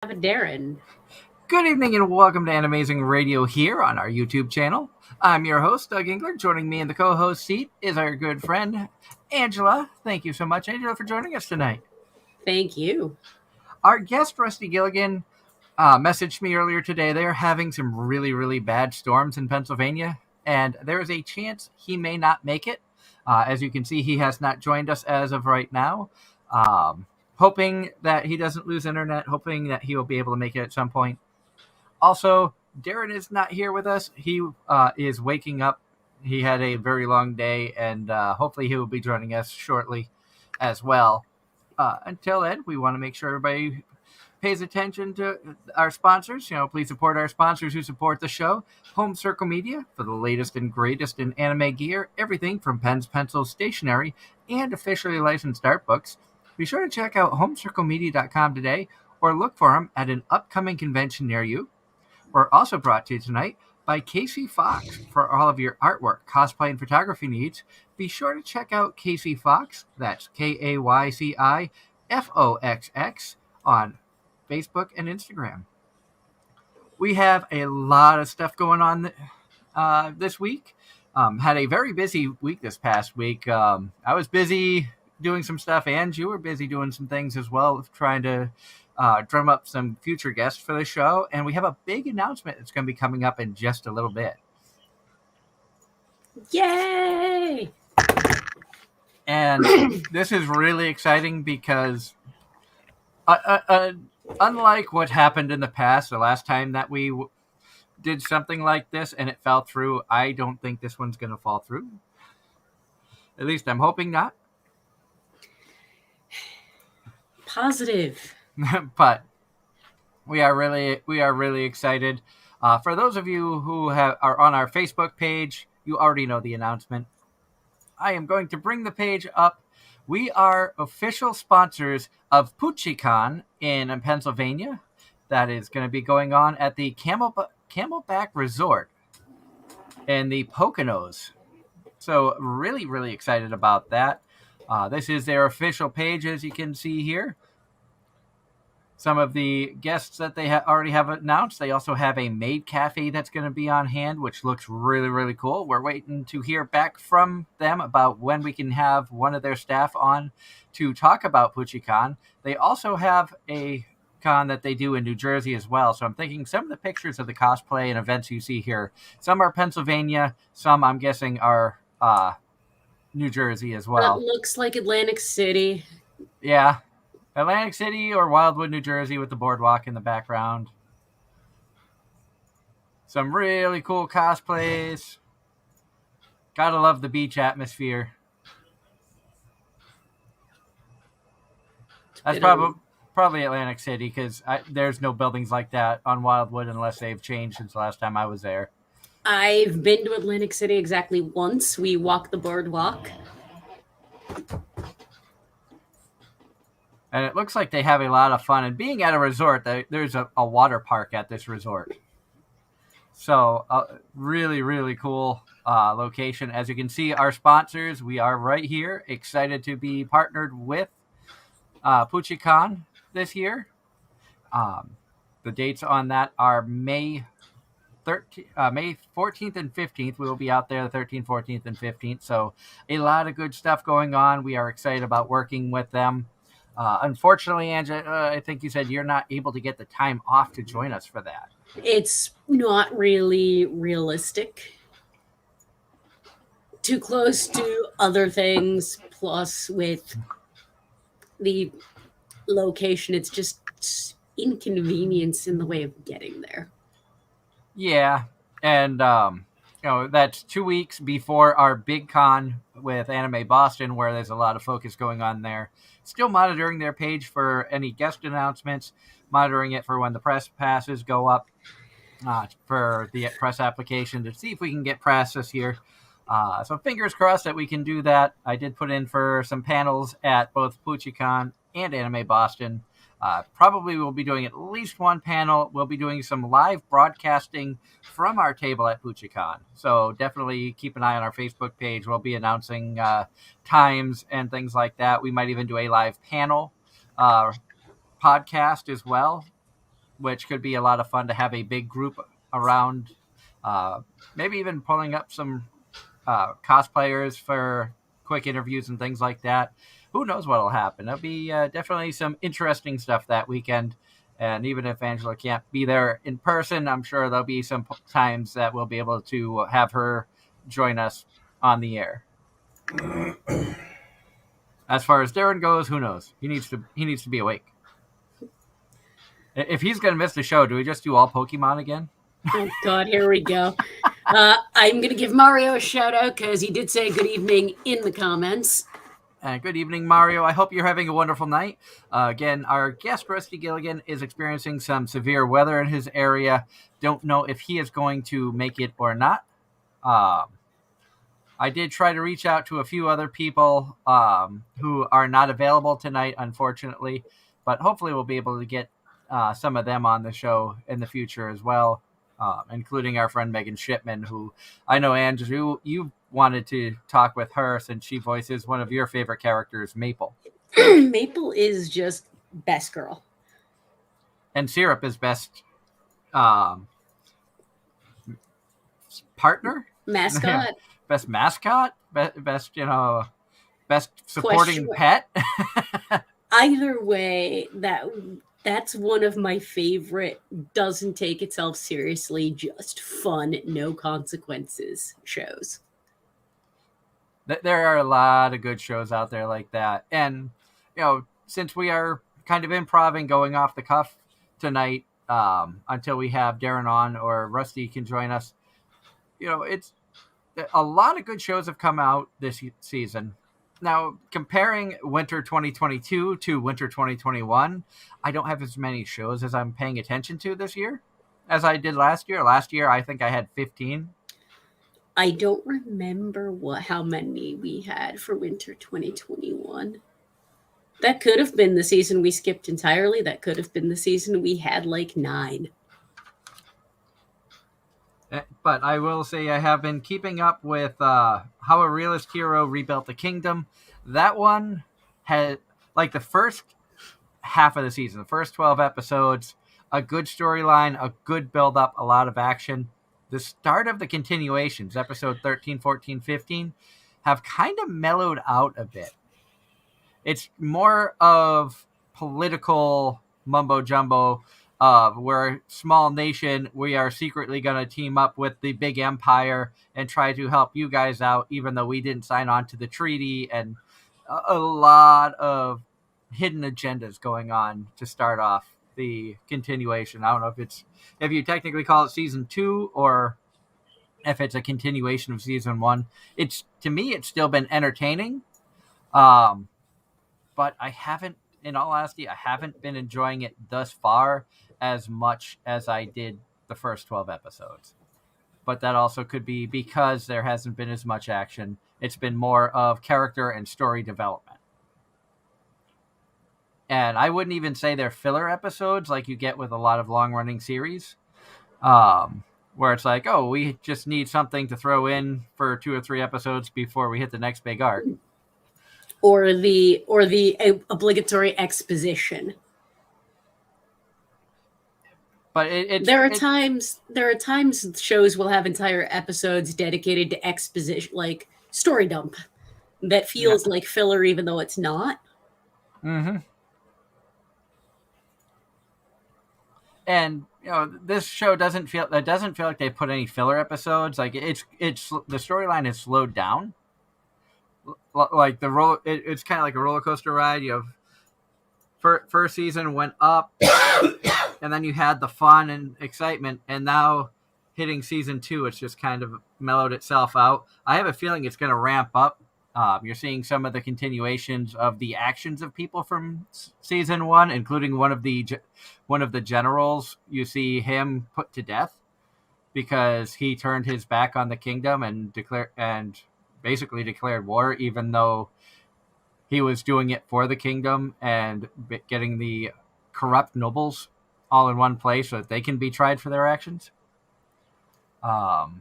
Darren. Good evening and welcome to Anime-Zing Radio here on our YouTube channel. I'm your host, Doug Engler. Joining me in the co-host seat is our good friend, Angela. Thank you so much, Angela, for joining us tonight. Thank you. Our guest, Rusty Gilligan, messaged me earlier today. They are having some really, really bad storms in Pennsylvania, and there is a chance he may not make it. As you can see, he has not joined us as of right now. Hoping that he doesn't lose internet, hoping that he will be able to make it at some point. Also, Darren is not here with us. He is waking up. He had a very long day, and hopefully he will be joining us shortly as well. Until then, we want to make sure everybody pays attention to our sponsors. Please support our sponsors who support the show. Home Circle Media for the latest and greatest in anime gear, everything from pens, pencils, stationery, and officially licensed art books. Be sure to check out homecirclemedia.com today or look for them at an upcoming convention near you. We're also brought to you tonight by Casey Fox for all of your artwork, cosplay, and photography needs. Be sure to check out Casey Fox, that's KAYCIFOXX, on Facebook and Instagram. We have a lot of stuff going on this week. Had a very busy week this past week. I was busy doing some stuff, and you were busy doing some things as well, trying to drum up some future guests for the show. And we have a big announcement that's going to be coming up in just a little bit. Yay! And this is really exciting because unlike what happened in the past, the last time that we did something like this and it fell through, I don't think this one's going to fall through. At least I'm hoping not. Positive. But we are really excited. For those of you who are on our Facebook page, you already know the announcement. I am going to bring the page up. We are official sponsors of Poutine in Pennsylvania. That is going to be going on at the Camelback Resort in the Poconos. So really excited about that. This is their official page, as you can see here. Some of the guests that they already have announced. They also have a maid cafe that's going to be on hand, which looks really cool. We're waiting to hear back from them about when we can have one of their staff on to talk about Poutine. They also have a con that they do in New Jersey as well. So I'm thinking some of the pictures of the cosplay and events you see here, some are Pennsylvania, some I'm guessing are New Jersey as well. That looks like Atlantic City. Yeah. Atlantic City or Wildwood, New Jersey with the boardwalk in the background. Some really cool cosplays. Gotta love the beach atmosphere. That's probably Atlantic City because there's no buildings like that on Wildwood unless they've changed since the last time I was there. I've been to Atlantic City exactly once. We walked the boardwalk. And it looks like they have a lot of fun. And being at a resort, there's a water park at this resort. So really cool location. As you can see, our sponsors, we are right here. Excited to be partnered with Poutine this year. The dates on that are May 14th and 15th. We will be out there the 13th, 14th, and 15th. So a lot of good stuff going on. We are excited about working with them. Unfortunately, Angela, I think you said you're not able to get the time off to join us for that. It's not really realistic. Too close to other things, plus with the location, it's just inconvenience in the way of getting there. Yeah, and that's 2 weeks before our big con with Anime Boston, where there's a lot of focus going on there. Still monitoring their page for any guest announcements, monitoring it for when the press passes go up for the press application to see if we can get press this year. So fingers crossed that we can do that. I did put in for some panels at both Poutine and Anime Boston. Probably we'll be doing at least one panel. We'll be doing some live broadcasting from our table at Poutine. So definitely keep an eye on our Facebook page. We'll be announcing times and things like that. We might even do a live panel podcast as well. which could be a lot of fun to have a big group around. Maybe even pulling up some cosplayers for quick interviews and things like that. Who knows what will happen? There'll be definitely some interesting stuff that weekend. And even if Angela can't be there in person, I'm sure there'll be some times that we'll be able to have her join us on the air. As far as Darren goes, who knows? He needs to be awake. If he's going to miss the show, do we just do all Pokemon again? Oh, God, here we go. I'm going to give Mario a shout out because he did say good evening in the comments. Good evening, Mario. I hope you're having a wonderful night. Again, our guest, Rusty Gilligan, is experiencing some severe weather in his area. Don't know if he is going to make it or not. I did try to reach out to a few other people who are not available tonight, unfortunately, but hopefully we'll be able to get some of them on the show in the future as well, including our friend Megan Shipman, who I know, Andrew, you wanted to talk with her since she voices one of your favorite characters, Maple. Maple is just best girl. And Syrup is best partner? Mascot? Best mascot? Best, best supporting pet? Either way, that's one of my favorite, doesn't take itself seriously, just fun, no consequences shows. There are a lot of good shows out there like that. And, since we are kind of improvising, going off the cuff tonight, until we have Darren on or Rusty can join us, it's a lot of good shows have come out this season. Now, comparing winter 2022 to winter 2021, I don't have as many shows as I'm paying attention to this year as I did last year. Last year, I think I had 15. I don't remember how many we had for winter 2021. That could have been the season we skipped entirely. That could have been the season we had like 9. But I will say I have been keeping up with How a Realist Hero Rebuilt the Kingdom. That one had, like, the first half of the season, the first 12 episodes, a good storyline, a good build-up, a lot of action. The start of the continuations, episode 13, 14, 15, have kind of mellowed out a bit. It's more of political mumbo-jumbo. We're a small nation. We are secretly going to team up with the big empire and try to help you guys out, even though we didn't sign on to the treaty, and a lot of hidden agendas going on to start off the continuation. I don't know if you technically call it season 2 or if it's a continuation of season 1. To me, it's still been entertaining. But in all honesty, I haven't been enjoying it thus far as much as I did the first 12 episodes. But that also could be because there hasn't been as much action. It's been more of character and story development. And I wouldn't even say they're filler episodes like you get with a lot of long-running series, where it's like, oh, we just need something to throw in for 2 or 3 episodes before we hit the next big arc. Or the obligatory exposition. But there are times shows will have entire episodes dedicated to exposition, like story dump, that feels like filler even though it's not. Mm-hmm. And this show doesn't feel like they put any filler episodes. Like it's the storyline is slowed down. Like it's kind of like a roller coaster ride. You have first season went up, and then you had the fun and excitement, and now hitting season 2, it's just kind of mellowed itself out. I have a feeling it's going to ramp up. You're seeing some of the continuations of the actions of people from season 1, including one of the generals. You see him put to death because he turned his back on the kingdom and basically declared war, even though he was doing it for the kingdom and getting the corrupt nobles all in one place so that they can be tried for their actions. Like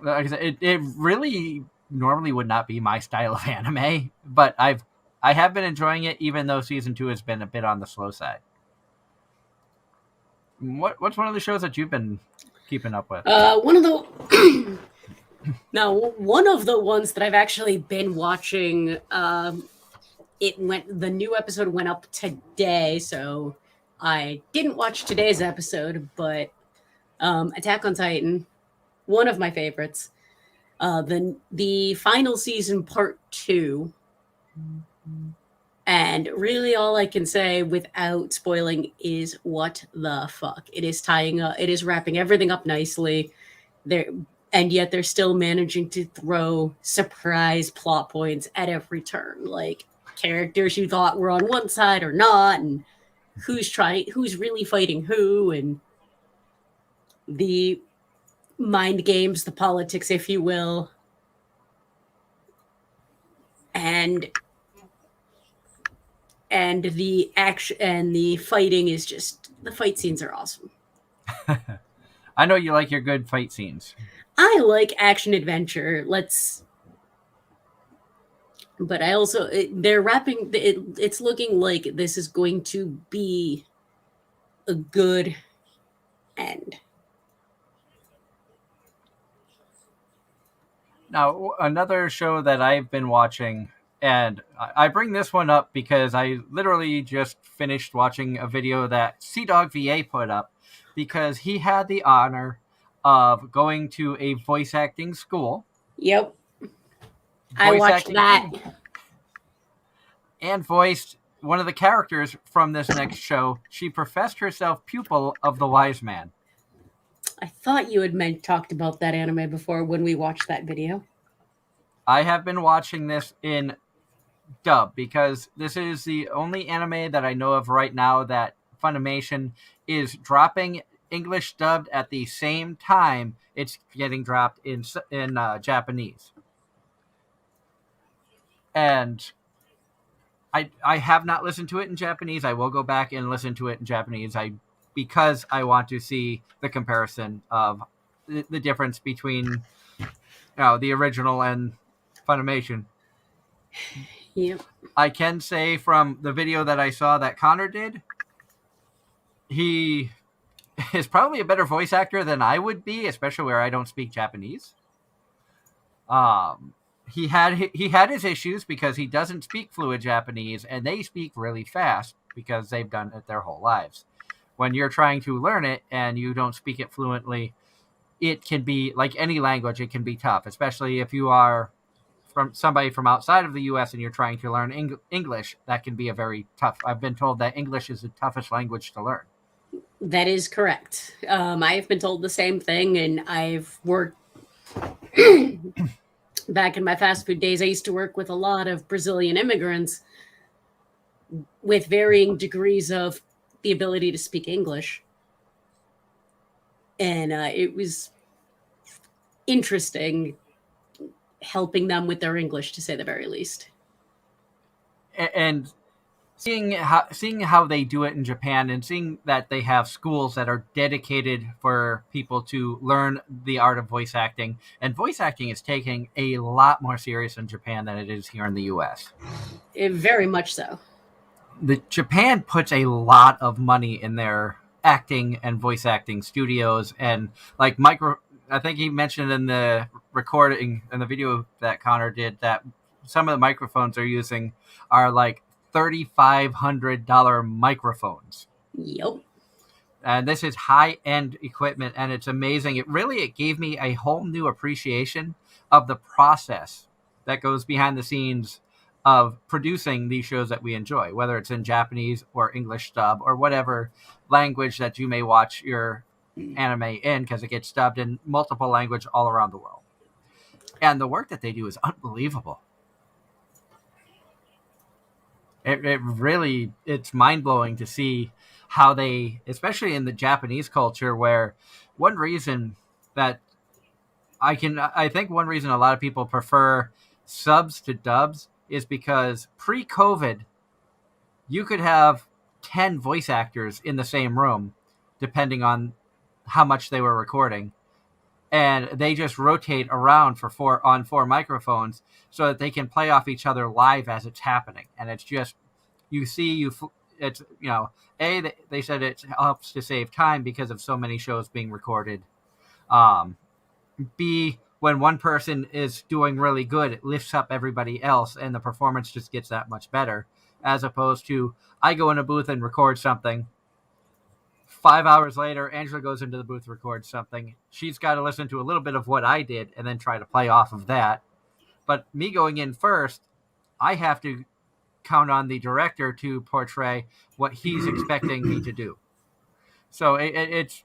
I said, it really normally would not be my style of anime, but I have been enjoying it, even though season 2 has been a bit on the slow side. What's one of the shows that you've been keeping up with? One of the one of the ones that I've actually been watching. The new episode went up today, so I didn't watch today's episode, but Attack on Titan, one of my favorites. The final season, part 2. And really all I can say without spoiling is what the fuck. It is wrapping everything up nicely. And yet they're still managing to throw surprise plot points at every turn. Like characters you thought were on one side or not, and who's really fighting who, and the mind games, the politics, if you will. And the action and the fighting is just, the fight scenes are awesome. I know you like your good fight scenes. I like action adventure. But I also, they're wrapping it. It's looking like this is going to be a good end. Now, another show that I've been watching, and I bring this one up because I literally just finished watching a video that CDog VA put up, because he had the honor of going to a voice acting school. Yep. I watched that. And voiced one of the characters from this next show. She professed herself pupil of the wise man. I thought you had talked about that anime before when we watched that video. I have been watching this in dub because this is the only anime that I know of right now that Funimation is dropping English dubbed at the same time it's getting dropped in Japanese. And I have not listened to it in Japanese. I will go back and listen to it in Japanese because I want to see the comparison of the difference between the original and Funimation. Yep. I can say from the video that I saw that Connor did, he is probably a better voice actor than I would be, especially where I don't speak Japanese. He had his issues because he doesn't speak fluid Japanese, and they speak really fast because they've done it their whole lives. When you're trying to learn it and you don't speak it fluently, it can be, like any language, it can be tough, especially if you are from somebody from outside of the U.S. and you're trying to learn English. That can be a very tough. I've been told that English is the toughest language to learn. That is correct. I have been told the same thing, and I've worked back in my fast food days. I used to work with a lot of Brazilian immigrants with varying degrees of the ability to speak English. And it was interesting helping them with their English, to say the very least. And seeing how they do it in Japan, and seeing that they have schools that are dedicated for people to learn the art of voice acting. And voice acting is taking a lot more serious in Japan than it is here in the U.S. Very much so. Japan puts a lot of money in their acting and voice acting studios, and like I think he mentioned in the recording in the video that Connor did that some of the microphones they're using are like $3,500 microphones. Yep. And this is high-end equipment, and it's amazing. It gave me a whole new appreciation of the process that goes behind the scenes of producing these shows that we enjoy, whether it's in Japanese or English dub or whatever language that you may watch your anime in, because it gets dubbed in multiple languages all around the world. And the work that they do is unbelievable. It's mind-blowing to see how they, especially in the Japanese culture, where one reason that I think one reason a lot of people prefer subs to dubs is because pre-COVID, you could have 10 voice actors in the same room, depending on how much they were recording. And they just rotate around on four microphones so that they can play off each other live as it's happening. And it's just, it's, they said it helps to save time because of so many shows being recorded. B, when one person is doing really good, it lifts up everybody else, and the performance just gets that much better, as opposed to I go in a booth and record something. 5 hours later, Angela goes into the booth, records something. She's got to listen to a little bit of what I did and then try to play off of that. But me going in first, I have to count on the director to portray what he's expecting me to do. So it's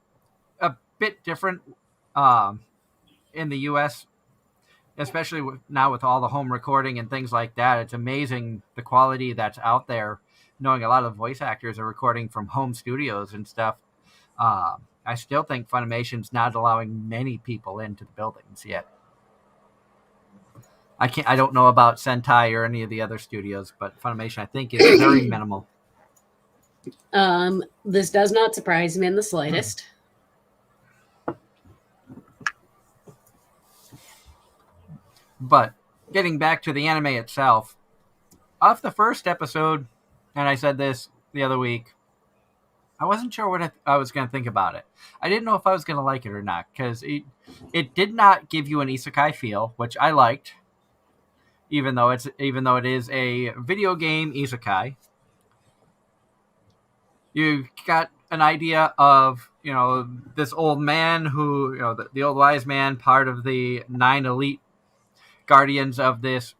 a bit different in the U.S., especially now with all the home recording and things like that. It's amazing the quality that's out there, knowing a lot of voice actors are recording from home studios and stuff. I still think Funimation's not allowing many people into the buildings yet. I don't know about Sentai or any of the other studios, but Funimation, I think, is very minimal. This does not surprise me in the slightest. But getting back to the anime itself, off the first episode, and I said this the other week, I wasn't sure what I was going to think about it. I didn't know if I was going to like it or not, because it did not give you an isekai feel, which I liked, even though it is a video game isekai. You got an idea of, this old man who, the old wise man, part of the 9 elite guardians of this,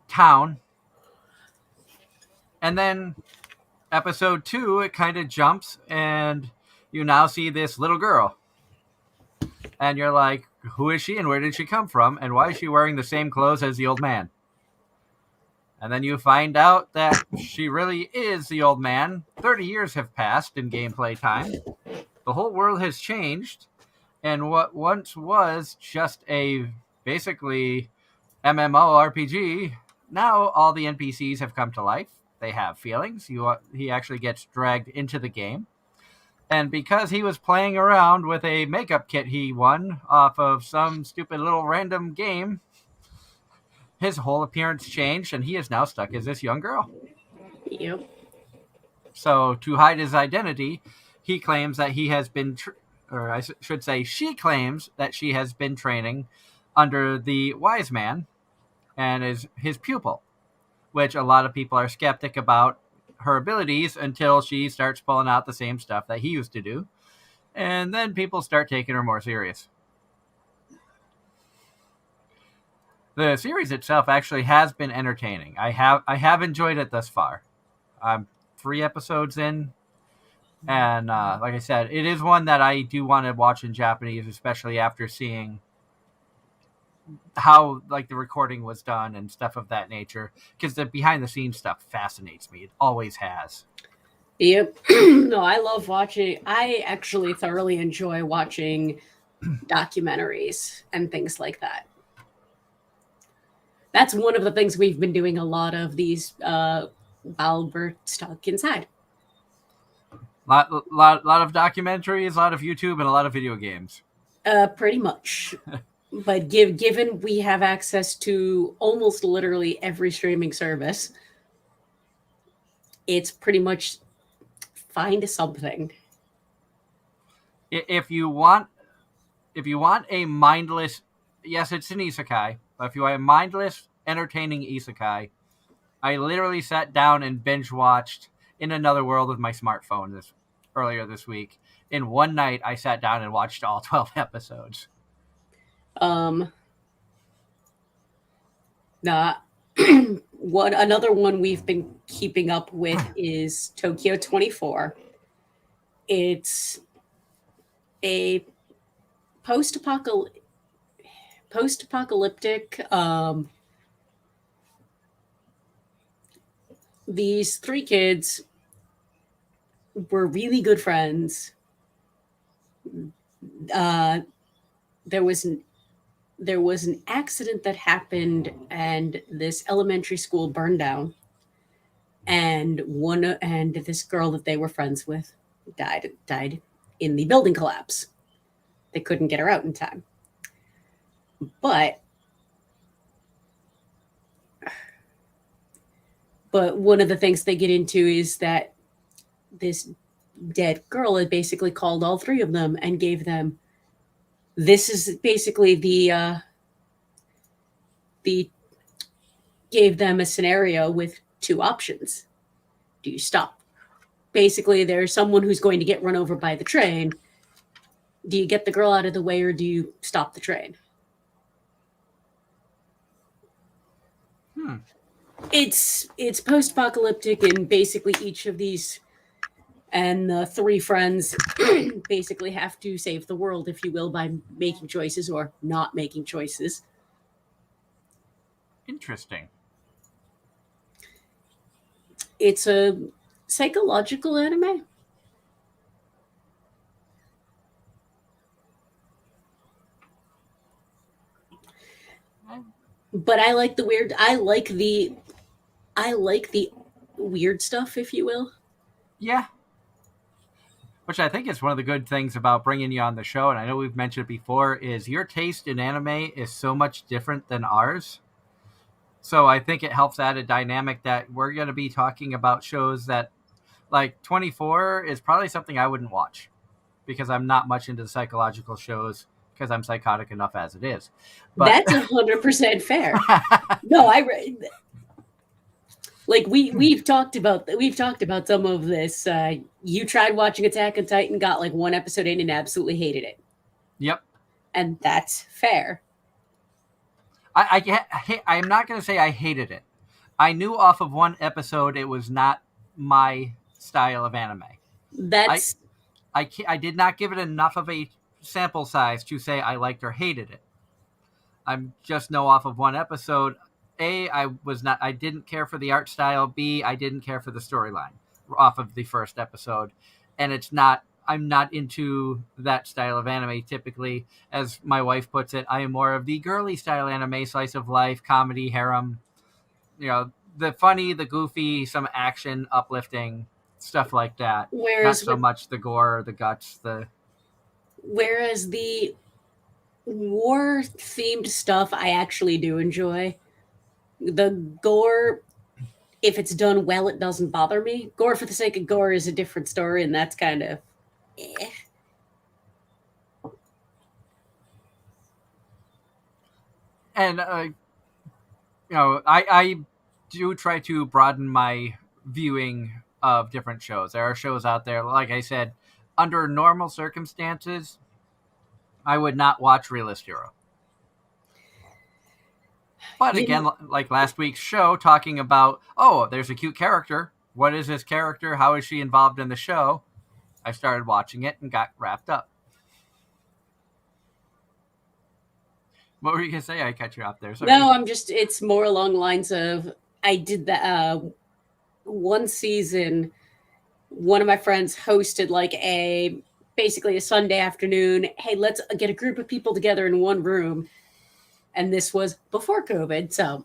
town. And then episode 2, it kind of jumps, and you now see this little girl. And you're like, who is she and where did she come from? And why is she wearing the same clothes as the old man? And then you find out that she really is the old man. 30 years have passed in gameplay time. The whole world has changed. And what once was just a basically MMORPG, now all the NPCs have come to life. They have feelings. He actually gets dragged into the game. And because he was playing around with a makeup kit he won off of some stupid little random game, his whole appearance changed, and he is now stuck as this young girl. Yep. So to hide his identity, he claims that he has been, or I should say she claims that she has been training under the wise man and is his pupil, which a lot of people are skeptic about her abilities until she starts pulling out the same stuff that he used to do. And then people start taking her more serious. The series itself actually has been entertaining. I have enjoyed it thus far. I'm 3 episodes in, and like I said, it is one that I do want to watch in Japanese, especially after seeing how the recording was done and stuff of that nature, because the behind the scenes stuff fascinates me. It always has. Yep. No, I love watching. I actually thoroughly enjoy watching documentaries and things like that. That's one of the things we've been doing a lot of these while we're stuck inside. Lot of documentaries, a lot of YouTube, and a lot of video games. Pretty much. But given we have access to almost literally every streaming service, it's pretty much find something. If you want a mindless, yes, it's an isekai, but if you want a mindless, entertaining isekai, I literally sat down and binge watched In Another World with my smartphone earlier this week. In one night, I sat down and watched all 12 episodes. Another one we've been keeping up with is Tokyo 24. It's a post-apocalyptic these 3 kids were really good friends. There was an accident that happened, and this elementary school burned down. And this girl that they were friends with died in the building collapse. They couldn't get her out in time. But But one of the things they get into is that this dead girl had basically called all three of them and gave them, this is basically the gave them a scenario with two options. Do you stop? Basically, there's someone who's going to get run over by the train. Do you get the girl out of the way or do you stop the train? It's post-apocalyptic, and basically each of these and the three friends basically have to save the world, if you will, by making choices or not making choices. Interesting. It's a psychological anime. But I like the weird. I like the weird stuff, if you will. Yeah. Which I think is one of the good things about bringing you on the show, and I know we've mentioned it before, is your taste in anime is so much different than ours. So I think it helps add a dynamic that we're going to be talking about shows that, like 24 is probably something I wouldn't watch because I'm not much into the psychological shows because I'm psychotic enough as it is. But That's 100% fair. No, we've talked about some of this. You tried watching Attack on Titan, got like one episode in, and absolutely hated it. Yep, and that's fair. I'm not going to say I hated it. I knew off of one episode it was not my style of anime. I did not give it enough of a sample size to say I liked or hated it. I'm just know off of one episode. A, I didn't care for the art style. B, I didn't care for the storyline off of the first episode. And I'm not into that style of anime typically. As my wife puts it, I am more of the girly style anime, slice of life, comedy, harem. You know, the funny, the goofy, some action, uplifting, stuff like that. Not so much the gore, the guts, Whereas the war-themed stuff I actually do enjoy. The gore, if it's done well, it doesn't bother me. Gore for the sake of gore is a different story, and that's kind of And I do try to broaden my viewing of different shows. There are shows out there, like I said, under normal circumstances, I would not watch Realist Hero. But again, like last week's show, talking about, there's a cute character. What is this character? How is she involved in the show? I started watching it and got wrapped up. What were you going to say? I cut you off there. Sorry. No, it's more along the lines of, I did that one season. One of my friends hosted basically a Sunday afternoon. Hey, let's get a group of people together in one room. And this was before COVID. So,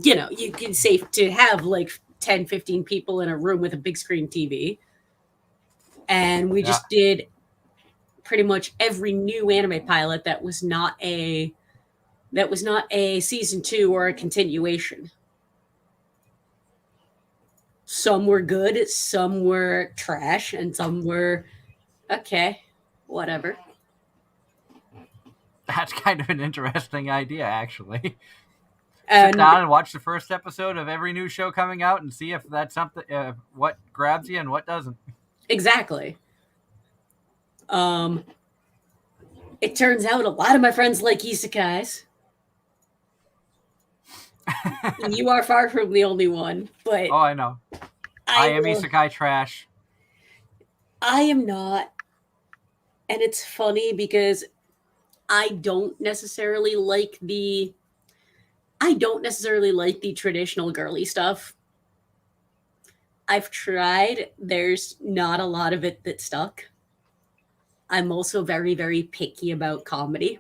you can safe to have like 10, 15 people in a room with a big screen TV. And we just did pretty much every new anime pilot that was not a season 2 or a continuation. Some were good, some were trash, and some were okay, whatever. That's kind of an interesting idea, actually. Sit down and watch the first episode of every new show coming out and see if that's something, what grabs you and what doesn't. Exactly. It turns out a lot of my friends like isekais. You are far from the only one, but I know. I am isekai trash. I am not. And it's funny because I don't necessarily like the traditional girly stuff. I've tried. There's not a lot of it that stuck. I'm also very, very picky about comedy.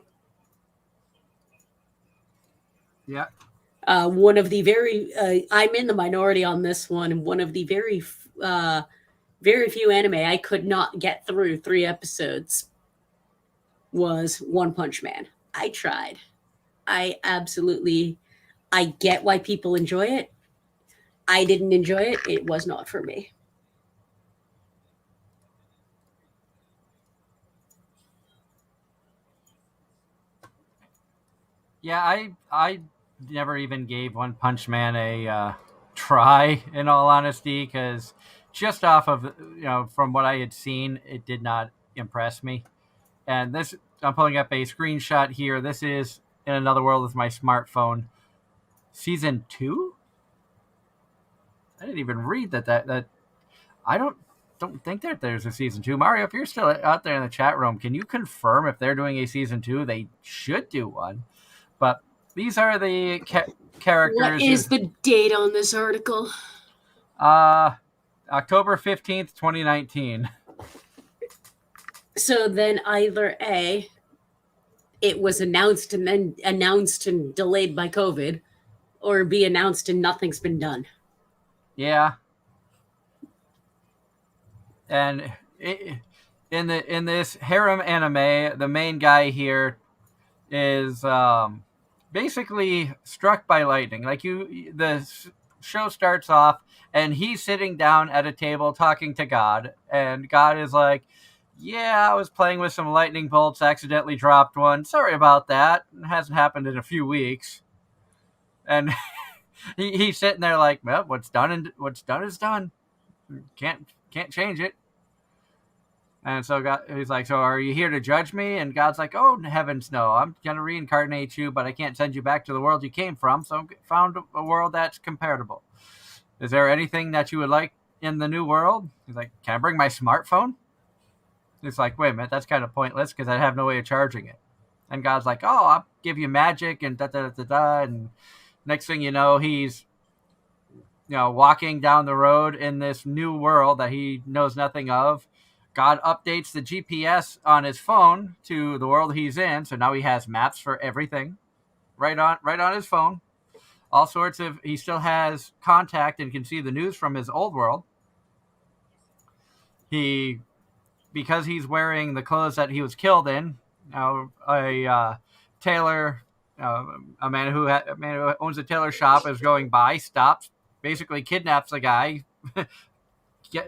Yeah. One of the I'm in the minority on this one, and one of the very few anime I could not get through 3 episodes was One Punch Man. I tried. I get why people enjoy it. I didn't enjoy it. It was not for me. Yeah, I never even gave One Punch Man a try, in all honesty, because just off of, from what I had seen, it did not impress me. And this, I'm pulling up a screenshot here. This is In Another World with my smartphone. Season 2? I didn't even read that I don't think that there's a season 2. Mario, if you're still out there in the chat room, can you confirm if they're doing a season 2? They should do one. But these are the characters. What is the date on this article? October 15th, 2019. So then either A, it was announced and then announced and delayed by COVID, or B, announced and nothing's been done. Yeah. And in this harem anime, the main guy here is basically struck by lightning. Like the show starts off and he's sitting down at a table talking to God, and God is like, yeah, I was playing with some lightning bolts, accidentally dropped one. Sorry about that. It hasn't happened in a few weeks. And he's sitting there like, well, what's done is done. Can't change it. And so God, he's like, so are you here to judge me? And God's like, oh, heavens no. I'm going to reincarnate you, but I can't send you back to the world you came from. So I found a world that's comparable. Is there anything that you would like in the new world? He's like, can I bring my smartphone? It's like, wait a minute, that's kind of pointless because I have no way of charging it. And God's like, oh, I'll give you magic and da-da-da-da-da. And next thing you know, he's walking down the road in this new world that he knows nothing of. God updates the GPS on his phone to the world he's in, so now he has maps for everything right on his phone. All sorts of, he still has contact and can see the news from his old world. Because he's wearing the clothes that he was killed in, a tailor, a man who owns a tailor shop is going by, stops, basically kidnaps the guy,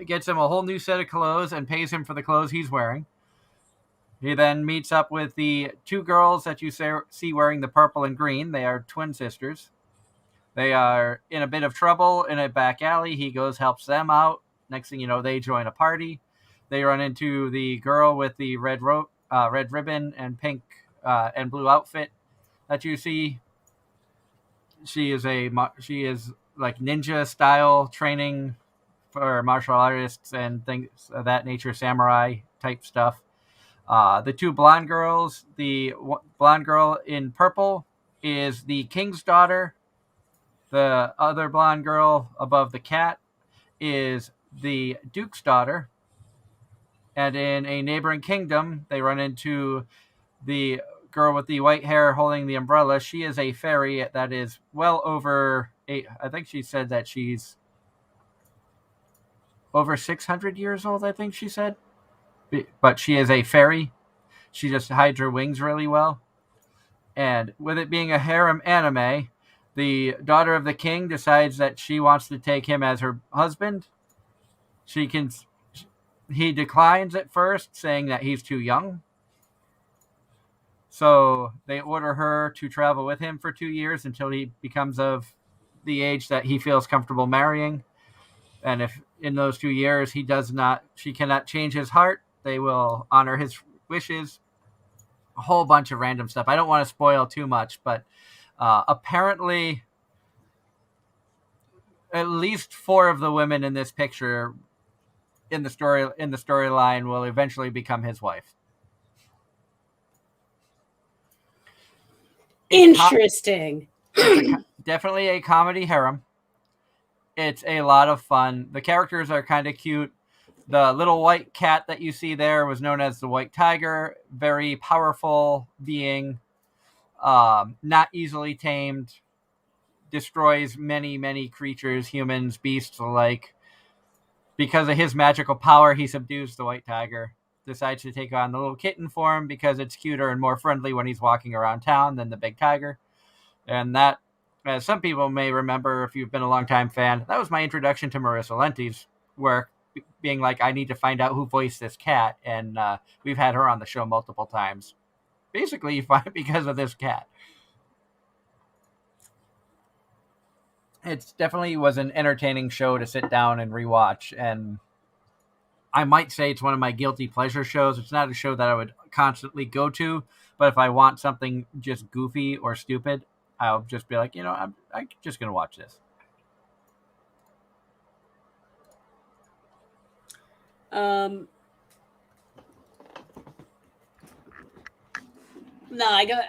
gets him a whole new set of clothes and pays him for the clothes he's wearing. He then meets up with the two girls that you see wearing the purple and green. They are twin sisters. They are in a bit of trouble in a back alley. He goes, helps them out. Next thing you know, they join a party. They run into the girl with the red ribbon and pink and blue outfit that you see. She is like ninja style training for martial artists and things of that nature, samurai type stuff. The two blonde girls, the blonde girl in purple is the king's daughter. The other blonde girl above the cat is the duke's daughter. And in a neighboring kingdom, they run into the girl with the white hair holding the umbrella. She is a fairy that is well over I think she said that she's over 600 years old, I think she said. But she is a fairy. She just hides her wings really well. And with it being a harem anime, the daughter of the king decides that she wants to take him as her husband. He declines at first, saying that he's too young. So they order her to travel with him for 2 years until he becomes of the age that he feels comfortable marrying. And if in those 2 years she cannot change his heart, they will honor his wishes. A whole bunch of random stuff. I don't want to spoil too much, but apparently at least 4 of the women in this picture in the storyline will eventually become his wife. Interesting. Definitely a comedy harem. It's a lot of fun. The characters are kind of cute. The little white cat that you see there was known as the White Tiger. Very powerful being. Not easily tamed. Destroys many, many creatures, humans, beasts alike. Because of his magical power, he subdues the White Tiger. Decides to take on the little kitten form because it's cuter and more friendly when he's walking around town than the big tiger. And that as some people may remember if you've been a long-time fan, that was my introduction to Marissa Lenti's work, being like, I need to find out who voiced this cat, and we've had her on the show multiple times. Basically, you find because of this cat. It definitely was an entertaining show to sit down and rewatch, and I might say it's one of my guilty pleasure shows. It's not a show that I would constantly go to, but if I want something just goofy or stupid, I'll just be like, I'm just going to watch this. No, I don't.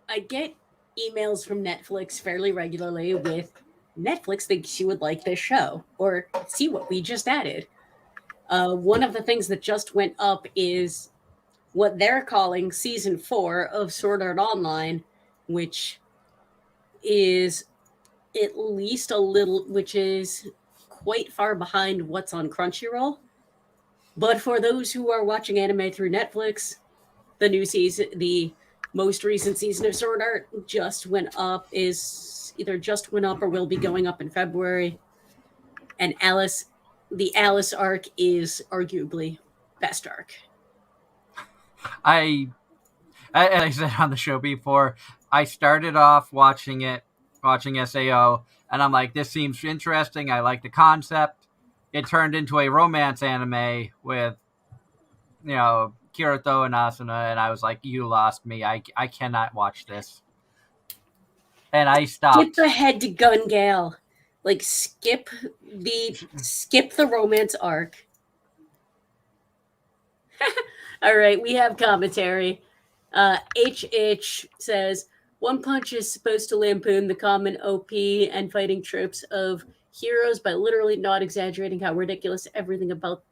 I get emails from Netflix fairly regularly with Netflix thinks you would like this show or see what we just added. One of the things that just went up is what they're calling season 4 of Sword Art Online, which is at least which is quite far behind what's on Crunchyroll. But for those who are watching anime through Netflix, the most recent season of Sword Art just went up, is either just went up or will be going up in February. And the Alice arc is arguably best arc. As I said on the show before, I started off watching SAO, and I'm like, this seems interesting. I like the concept. It turned into a romance anime with, Kirito and Asuna, and I was like, you lost me. I cannot watch this. And I stopped. Skip ahead to Gun Gale. Like, skip the romance arc. All right, we have commentary. HH says, One Punch is supposed to lampoon the common OP and fighting tropes of heroes by literally not exaggerating how ridiculous everything about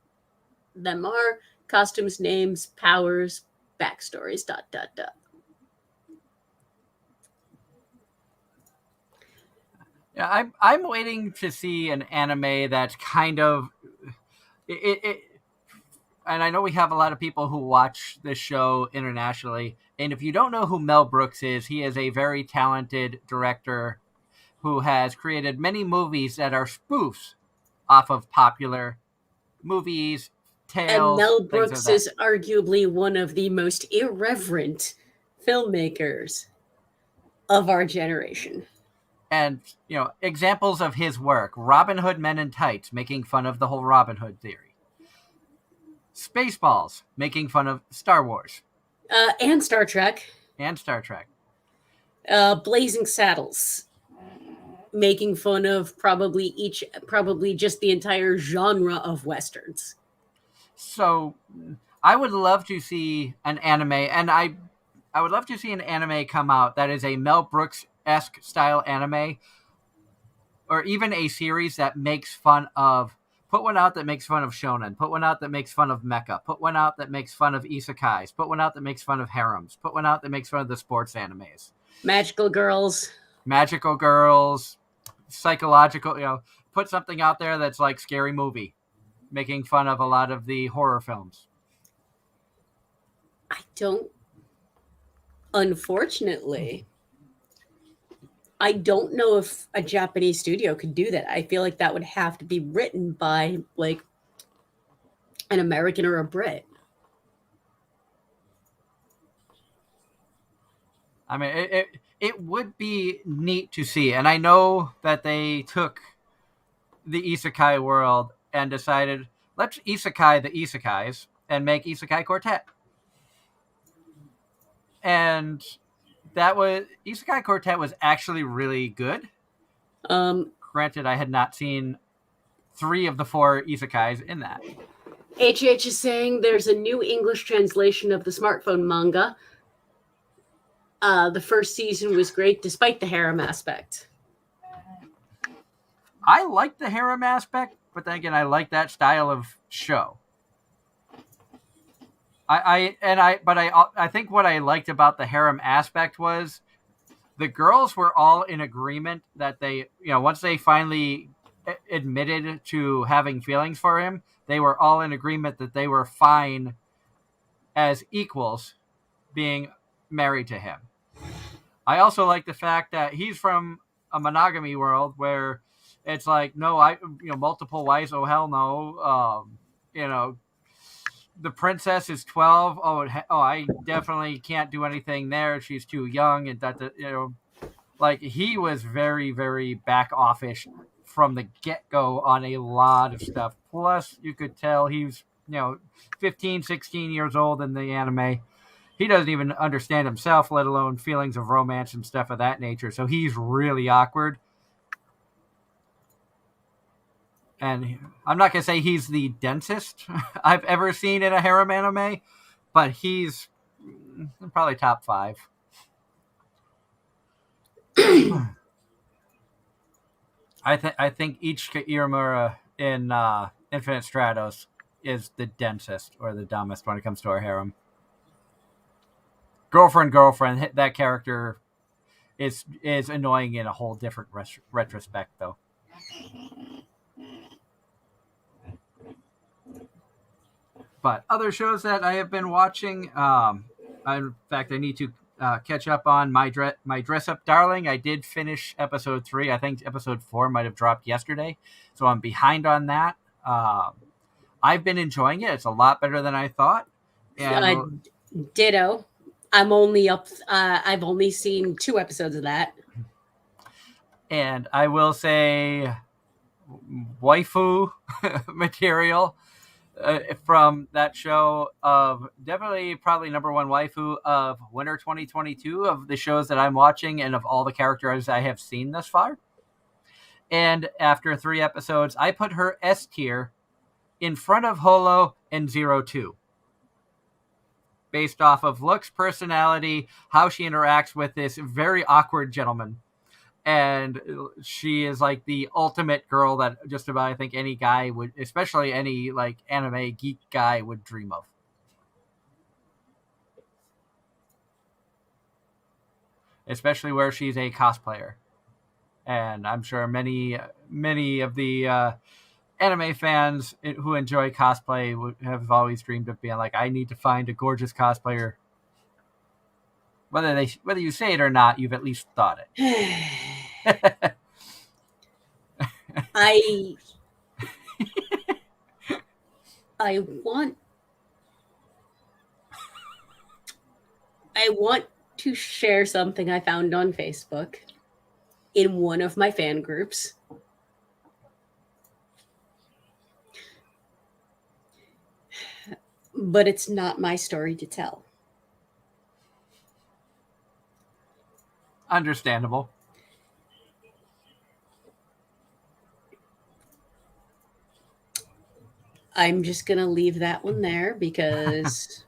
them are. Costumes, names, powers, backstories, ... Yeah, I'm waiting to see an anime that's kind of it. And I know we have a lot of people who watch this show internationally. And if you don't know who Mel Brooks is, he is a very talented director who has created many movies that are spoofs off of popular movies, tales. And Mel Brooks is arguably one of the most irreverent filmmakers of our generation. And, examples of his work: Robin Hood Men in Tights, making fun of the whole Robin Hood theory. Spaceballs, making fun of Star Wars. And Star Trek. Blazing Saddles, making fun of probably just the entire genre of Westerns. So I would love to see an anime, and I would love to see an anime come out that is a Mel Brooks-esque style anime, or even a series that makes fun of, put one out that makes fun of shonen, put one out that makes fun of mecha, put one out that makes fun of isekais, put one out that makes fun of harems, put one out that makes fun of the sports animes. Magical girls, psychological, put something out there that's like Scary Movie, making fun of a lot of the horror films. Unfortunately, I don't know if a Japanese studio could do that. I feel like that would have to be written by like an American or a Brit. I mean, it would be neat to see. And I know that they took the isekai world and decided, let's isekai the isekais and make Isekai Quartet. And Isekai Quartet was actually really good. Granted, I had not seen 3 of the 4 isekais in that. HH is saying there's a new English translation of the smartphone manga. The first season was great, despite the harem aspect. I like the harem aspect, but then again, I like that style of show. I think what I liked about the harem aspect was the girls were all in agreement that they, once they finally admitted to having feelings for him, they were all in agreement that they were fine as equals being married to him. I also like the fact that he's from a monogamy world where it's like, no, multiple wives. Oh, hell no. You know, the princess is 12. I definitely can't do anything there. She's too young. And like he was very, very back offish from the get-go on a lot of stuff. Plus, you could tell he's, 15, 16 years old in the anime. He doesn't even understand himself, let alone feelings of romance and stuff of that nature. So he's really awkward. And I'm not going to say he's the densest I've ever seen in a harem anime, but he's probably top 5. I think each Irimura in Infinite Stratos is the densest or the dumbest when it comes to our harem. Girlfriend, that character is annoying in a whole different retrospect, though. But other shows that I have been watching, in fact, I need to catch up on my Dress Up Darling. I did finish episode 3. I think episode 4 might have dropped yesterday, so I'm behind on that. I've been enjoying it. It's a lot better than I thought. And ditto. I'm only up. I've only seen 2 episodes of that. And I will say, waifu material from that show of definitely probably number 1 waifu of winter 2022 of the shows that I'm watching and of all the characters I have seen thus far. And after 3 episodes, I put her S tier in front of Holo and 02. Based off of looks, personality, how she interacts with this very awkward gentleman. And she is like the ultimate girl that just about I think any guy would, especially any like anime geek guy, would dream of. Especially where she's a cosplayer. And I'm sure many of the anime fans who enjoy cosplay have always dreamed of being like, I need to find a gorgeous cosplayer. Whether you say it or not, you've at least thought it. I want to share something I found on Facebook in one of my fan groups. But it's not my story to tell. Understandable. I'm just going to leave that one there because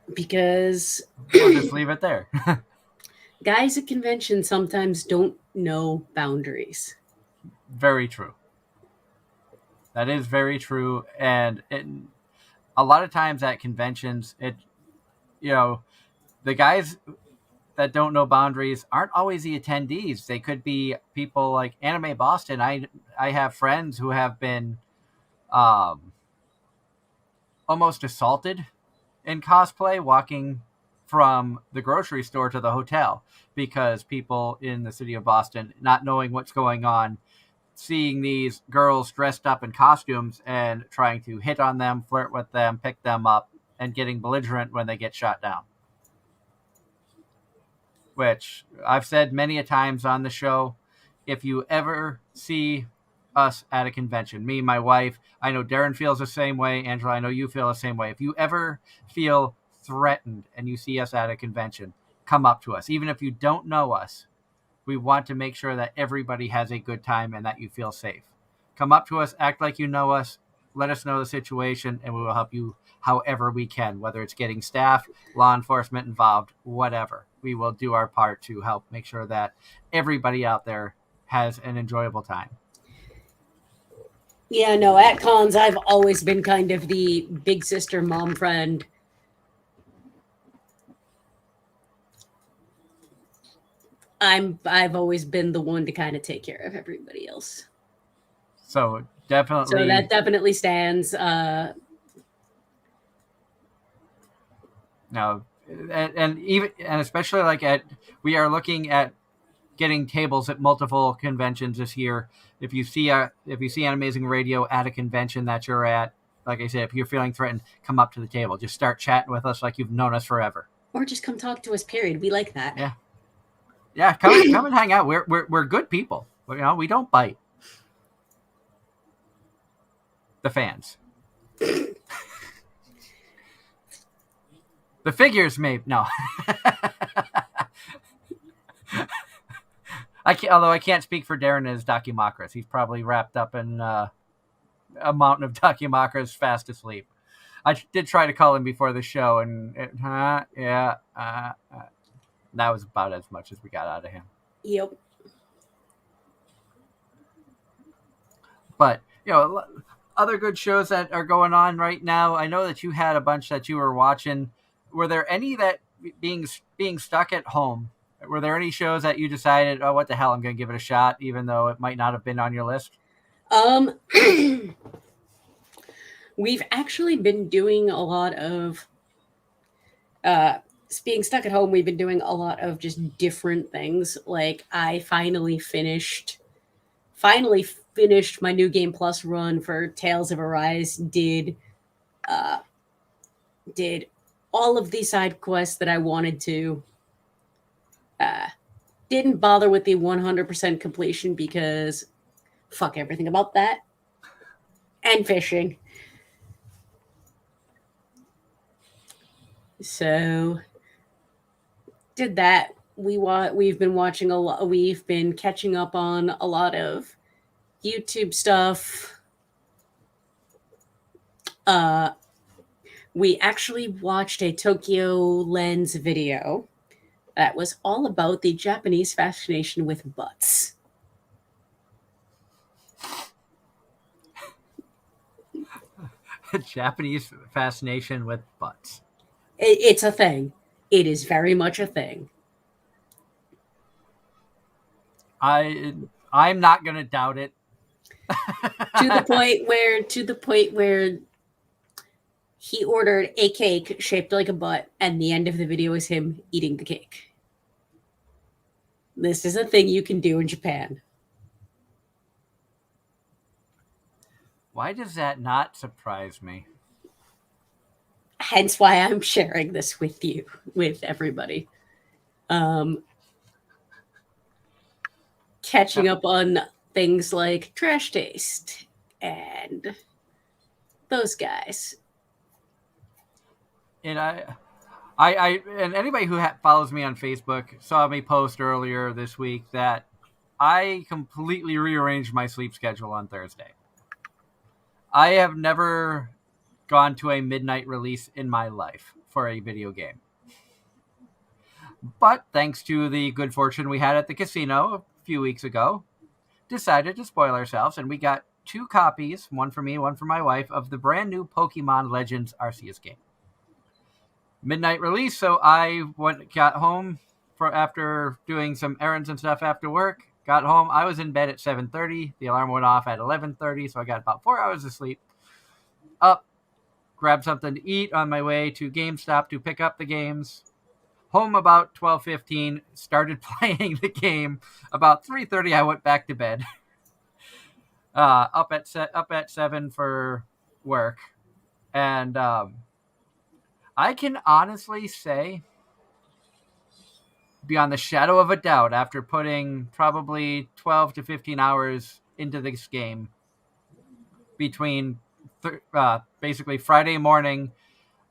we'll just leave it there. Guys at conventions sometimes don't know boundaries. Very true. That is very true. And a lot of times at conventions, the guys that don't know boundaries aren't always the attendees. They could be people like Anime Boston. I have friends who have been almost assaulted in cosplay walking from the grocery store to the hotel because people in the city of Boston, not knowing what's going on, seeing these girls dressed up in costumes and trying to hit on them, flirt with them, pick them up, and getting belligerent when they get shot down. Which I've said many a times on the show, if you ever see us at a convention, me, my wife, I know Darren feels the same way, Angela, I know you feel the same way. If you ever feel threatened and you see us at a convention, come up to us. Even if you don't know us, we want to make sure that everybody has a good time and that you feel safe. Come up to us, act like you know us, let us know the situation, and we will help you however we can, whether it's getting staff, law enforcement involved, whatever. We will do our part to help make sure that everybody out there has an enjoyable time. Yeah, no, at cons, I've always been kind of the big sister, mom friend. I've always been the one to kind of take care of everybody else. So definitely. So that definitely stands. No, and especially like we are looking at getting tables at multiple conventions this year. If you see Anime-Zing Radio at a convention that you're at, like I said, if you're feeling threatened, come up to the table. Just start chatting with us like you've known us forever. Or just come talk to us, period. We like that. Yeah. Yeah, come and hang out. We're good people. We don't bite. The fans. The figures, maybe no. Although I can't speak for Darren and his Dakimakras. He's probably wrapped up in a mountain of Dakimakras, fast asleep. I did try to call him before the show, and that was about as much as we got out of him. Yep. But other good shows that are going on right now. I know that you had a bunch that you were watching. Were there any that being stuck at home? Were there any shows that you decided, oh, what the hell, I'm going to give it a shot, even though it might not have been on your list? We've actually been doing a lot of, being stuck at home, we've been doing a lot of just different things. Like, I finally finished my New Game Plus run for Tales of Arise, did all of the side quests that I wanted to. Didn't bother with the 100% completion because fuck everything about that. And fishing. So did that. We've been watching a lot. We've been catching up on a lot of YouTube stuff. We actually watched a Tokyo Lens video that was all about the Japanese fascination with butts. Japanese fascination with butts. It's a thing. It is very much a thing. I'm not going to doubt it. to the point where he ordered a cake shaped like a butt, and the end of the video is him eating the cake. This is a thing you can do in Japan. Why does that not surprise me? Hence why I'm sharing this with you, with everybody. Catching up on things like Trash Taste and those guys. And I and anybody who follows me on Facebook saw me post earlier this week that I completely rearranged my sleep schedule on Thursday. I have never gone to a midnight release in my life for a video game. But thanks to the good fortune we had at the casino a few weeks ago, decided to spoil ourselves, and we got 2 copies, one for me, one for my wife, of the brand new Pokemon Legends Arceus game. Midnight release, so I got home after doing some errands and stuff after work. Got home, I was in bed at 7:30. The alarm went off at 11:30, so I got about 4 hours of sleep. Up, grabbed something to eat on my way to GameStop to pick up the games. Home about 12:15, started playing the game. About 3:30, I went back to bed. Up at 7 for work, and I can honestly say, beyond the shadow of a doubt, after putting probably 12 to 15 hours into this game, between basically Friday morning,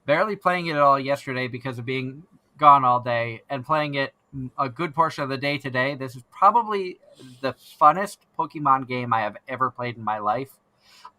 barely playing it at all yesterday because of being gone all day, and playing it a good portion of the day today, this is probably the funnest Pokemon game I have ever played in my life.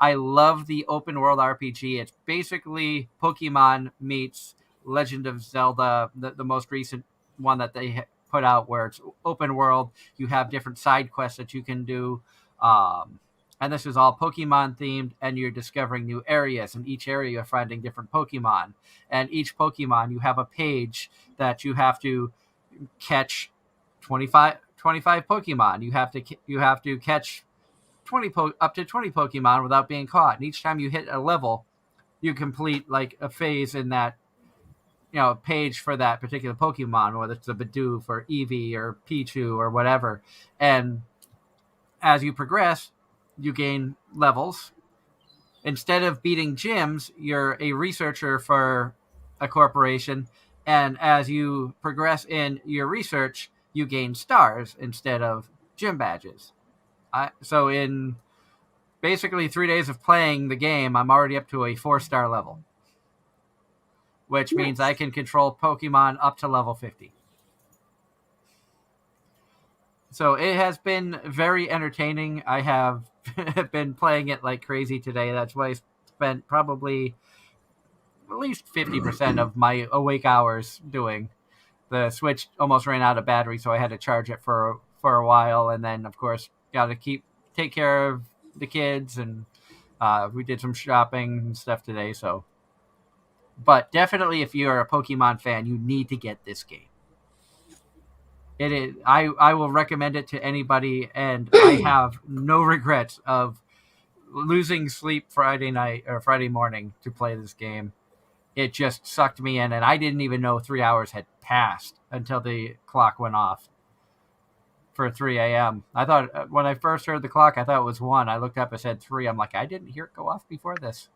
I love the open world RPG. It's basically Pokemon meets Legend of Zelda, the most recent one that they put out, where it's open world. You have different side quests that you can do. And this is all Pokemon themed, and you're discovering new areas. In each area, you're finding different Pokemon. And each Pokemon, you have a page that you have to catch 25 Pokemon. You have to catch up to 20 Pokemon without being caught. And each time you hit a level, you complete like a phase in that page for that particular Pokemon, whether it's a Bidoof or Eevee or Pichu or whatever. And as you progress, you gain levels. Instead of beating gyms, you're a researcher for a corporation. And as you progress in your research, you gain stars instead of gym badges. So in basically 3 days of playing the game, I'm already up to a 4-star level, which means I can control Pokemon up to level 50. So it has been very entertaining. I have been playing it like crazy today. That's why I spent probably at least 50% of my awake hours doing. The Switch almost ran out of battery, so I had to charge it for a while, and then of course got to take care of the kids, and we did some shopping and stuff today. So, but definitely, if you're a Pokemon fan, you need to get this game. It is. I will recommend it to anybody, and I have no regrets of losing sleep Friday night or Friday morning to play this game. It just sucked me in, and I didn't even know 3 hours had passed until the clock went off for 3 a.m. I thought, when I first heard the clock, I thought it was 1. I looked up, it said 3. I'm like, I didn't hear it go off before this.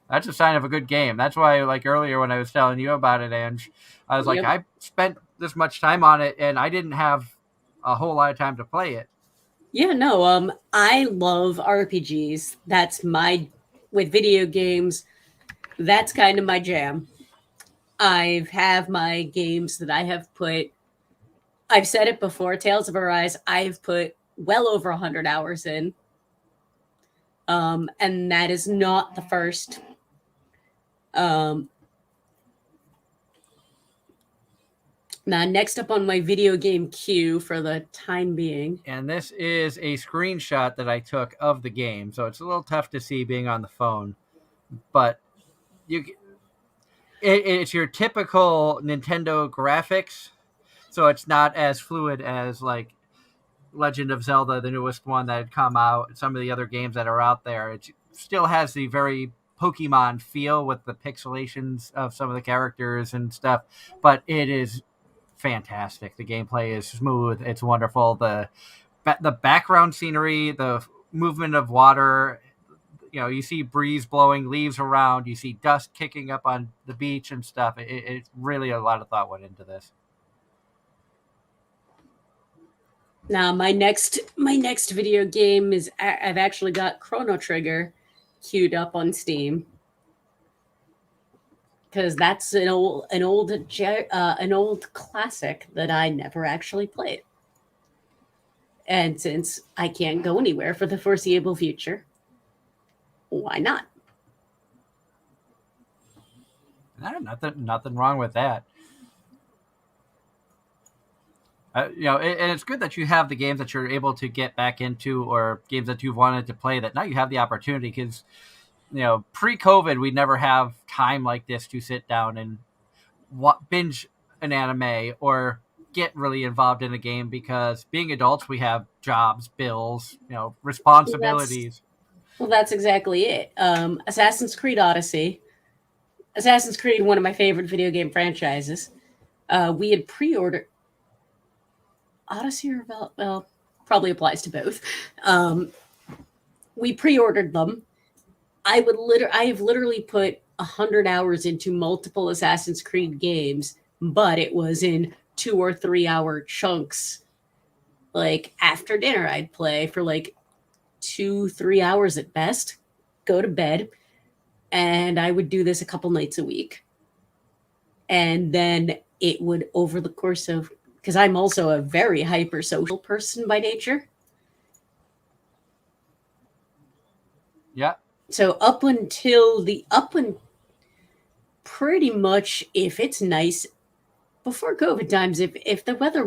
That's a sign of a good game. That's why, like earlier when I was telling you about it, Ange, I was like, I spent this much time on it, and I didn't have a whole lot of time to play it. Yeah, no, I love RPGs. With video games, that's kind of my jam. I have my games that I've said it before, Tales of Arise, I've put well over 100 hours in. And that is not the first. Now, next up on my video game queue for the time being. And this is a screenshot that I took of the game, so it's a little tough to see being on the phone. But it's your typical Nintendo graphics, so it's not as fluid as like Legend of Zelda, the newest one that had come out, some of the other games that are out there. It still has the very Pokemon feel with the pixelations of some of the characters and stuff, but it is fantastic. The gameplay is smooth. It's wonderful. The background scenery, the movement of water, you see breeze blowing leaves around, you see dust kicking up on the beach and stuff. It's really a lot of thought went into this. Now, my next video game is I've actually got Chrono Trigger queued up on Steam, because that's an old classic that I never actually played. And since I can't go anywhere for the foreseeable future, why not? Nothing wrong with that. And it's good that you have the games that you're able to get back into, or games that you've wanted to play that now you have the opportunity, because pre-COVID, we'd never have time like this to sit down and binge an anime or get really involved in a game, because being adults, we have jobs, bills, responsibilities. Well, that's exactly it. Assassin's Creed Odyssey. Assassin's Creed, one of my favorite video game franchises. We had pre-ordered Odyssey, or probably applies to both. We pre-ordered them. I have literally put 100 hours into multiple Assassin's Creed games, but it was in 2 or 3 hour chunks. Like after dinner, I'd play for like 2-3 hours at best, go to bed, and I would do this a couple nights a week. And then it would, over the course of, because I'm also a very hyper social person by nature. Yeah. So pretty much, if it's nice, before COVID times, if the weather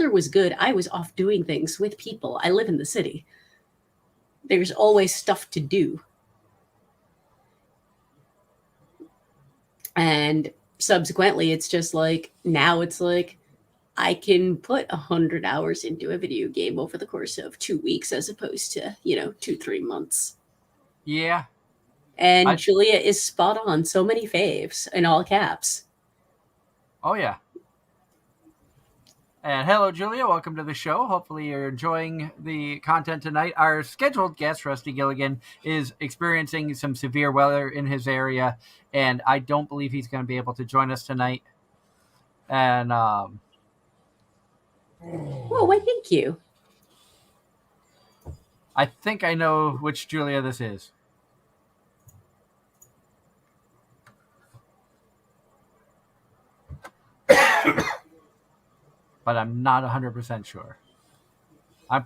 was good, I was off doing things with people. I live in the city. There's always stuff to do. And subsequently, it's just like, now it's like, I can put 100 hours into a video game over the course of 2 weeks, as opposed to, 2-3 months. Yeah. And Julia is spot on. So many faves in all caps. Oh, yeah. And hello, Julia. Welcome to the show. Hopefully you're enjoying the content tonight. Our scheduled guest, Rusty Gilligan, is experiencing some severe weather in his area, and I don't believe he's going to be able to join us tonight. And, well, why, thank you. I think I know which Julia this is. But I'm not 100% sure. I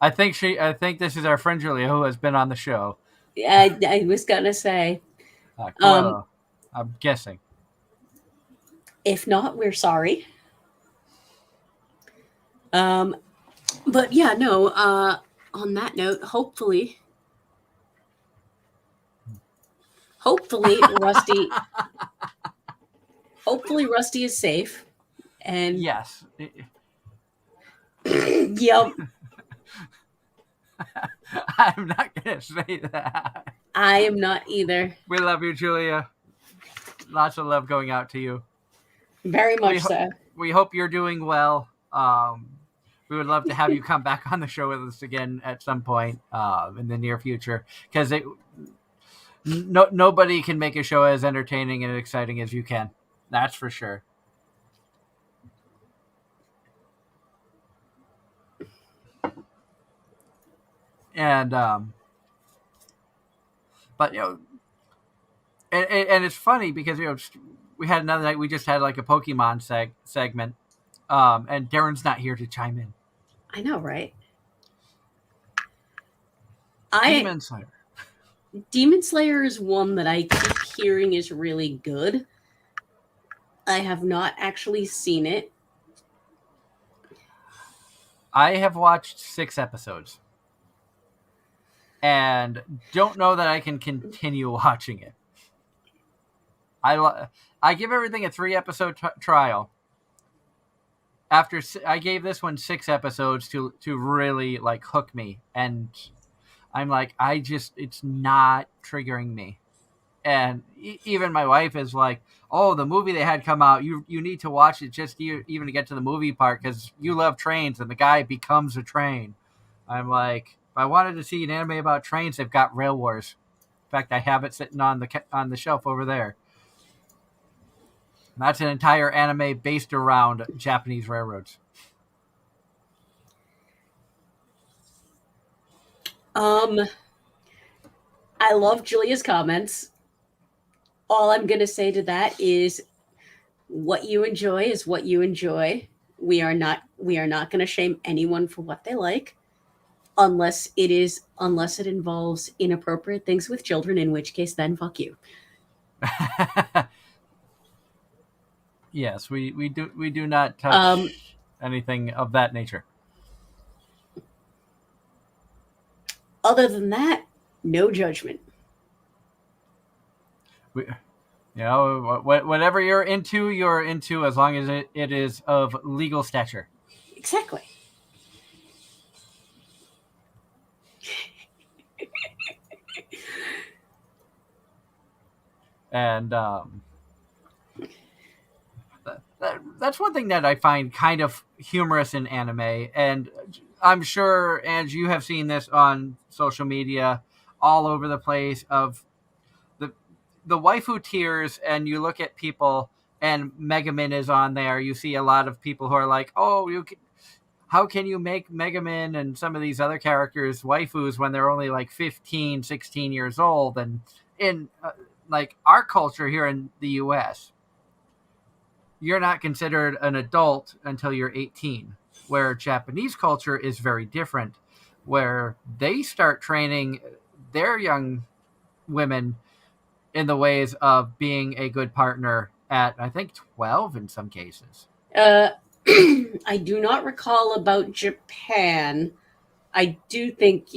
think this is our friend Julia, who has been on the show. I was gonna say. I'm guessing. If not, we're sorry. But yeah, no. On that note, hopefully Rusty. Hopefully Rusty is safe. And yes. Yep. I'm not going to say that. I am not either. We love you, Julia. Lots of love going out to you. Very much so. We hope you're doing well. We would love to have you come back on the show with us again at some point in the near future, because nobody can make a show as entertaining and exciting as you can. That's for sure. And but and it's funny because we had another night, we just had like a Pokemon segment, and Darren's not here to chime in. I know, right? Demon Slayer is one that I keep hearing is really good. I have not actually seen it. I have watched 6 episodes and don't know that I can continue watching it. I give everything a 3-episode trial. After I gave this one 6 episodes to really like hook me, and I'm like, it's not triggering me. And even my wife is like, oh, the movie they had come out, you need to watch it just even to get to the movie part, because you love trains and the guy becomes a train. I'm like, if I wanted to see an anime about trains, they've got Rail Wars. In fact, I have it sitting on the shelf over there. And that's an entire anime based around Japanese railroads. I love Julia's comments. All I'm going to say to that is, what you enjoy is what you enjoy. We are not going to shame anyone for what they like, unless it involves inappropriate things with children, in which case then fuck you. Yes, we do not touch anything of that nature. Other than that, no judgment. Whatever you're into as long as it is of legal stature. Exactly. And that's one thing that I find kind of humorous in anime, and I'm sure, Ange, you have seen this on social media all over the place, of the waifu tiers, and you look at people, and Megamin is on there. You see a lot of people who are like, oh, how can you make Megamin and some of these other characters waifus when they're only like 15, 16 years old? And in like our culture here in the US, you're not considered an adult until you're 18, where Japanese culture is very different, where they start training their young women in the ways of being a good partner at, I think, 12 in some cases. I do not recall about Japan. I do think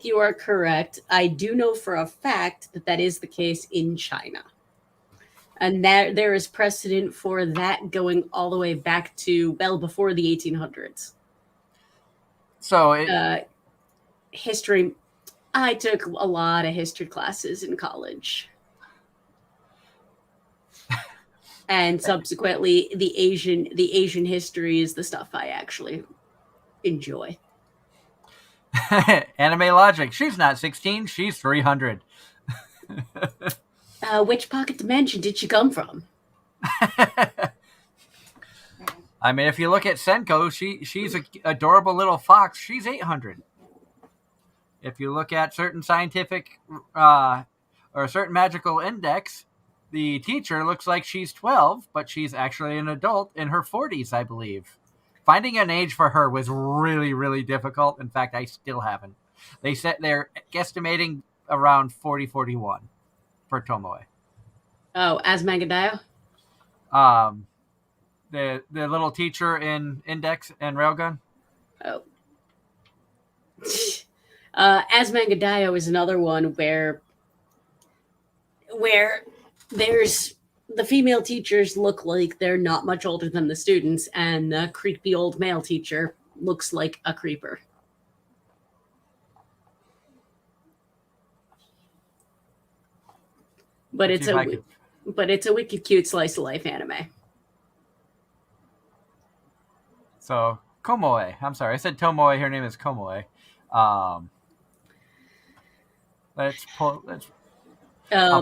you are correct. I do know for a fact that is the case in China. And that there is precedent for that going all the way back to, well, before the 1800s. So History. I took a lot of history classes in college. And subsequently the Asian history is the stuff I actually enjoy. Anime logic. She's not 16, she's 300. Which pocket dimension did she come from? I mean, if you look at Senko, she's an adorable little fox. She's 800. If you look at certain scientific or a certain magical index, the teacher looks like she's 12, but she's actually an adult in her 40s, I believe. Finding an age for her was really, really difficult. In fact, I still haven't. They said they're guesstimating around 40, 41 for Tomoe. Oh, as Mangadeo? The little teacher in Index and Railgun. Oh. As Mangadeo is another one where there's the female teachers look like they're not much older than the students, and the creepy old male teacher looks like a creeper. But it's a wicked cute slice of life anime. So Komoe. I'm sorry, I said Tomoe. Her name is Komoe. I'll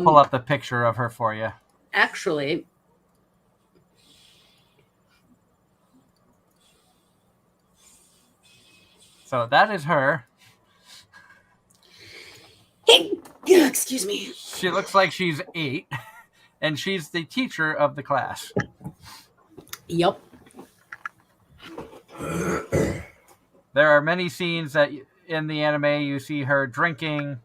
pull up the picture of her for you. Actually, so that is her. Excuse me. She looks like she's 8, and she's the teacher of the class. Yep. There are many scenes that in the anime you see her drinking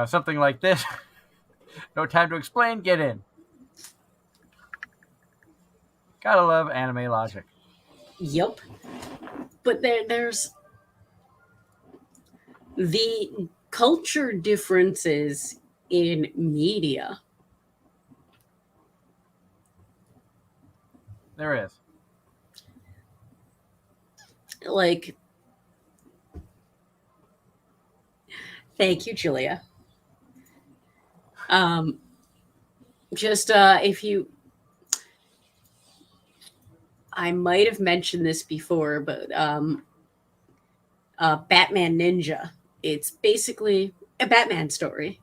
something like this. No time to explain, get in. Gotta love anime logic. Yep. But there's the culture differences in media. There is. Like, thank you, Julia. If you, I might have mentioned this before, but Batman Ninja. It's basically a Batman story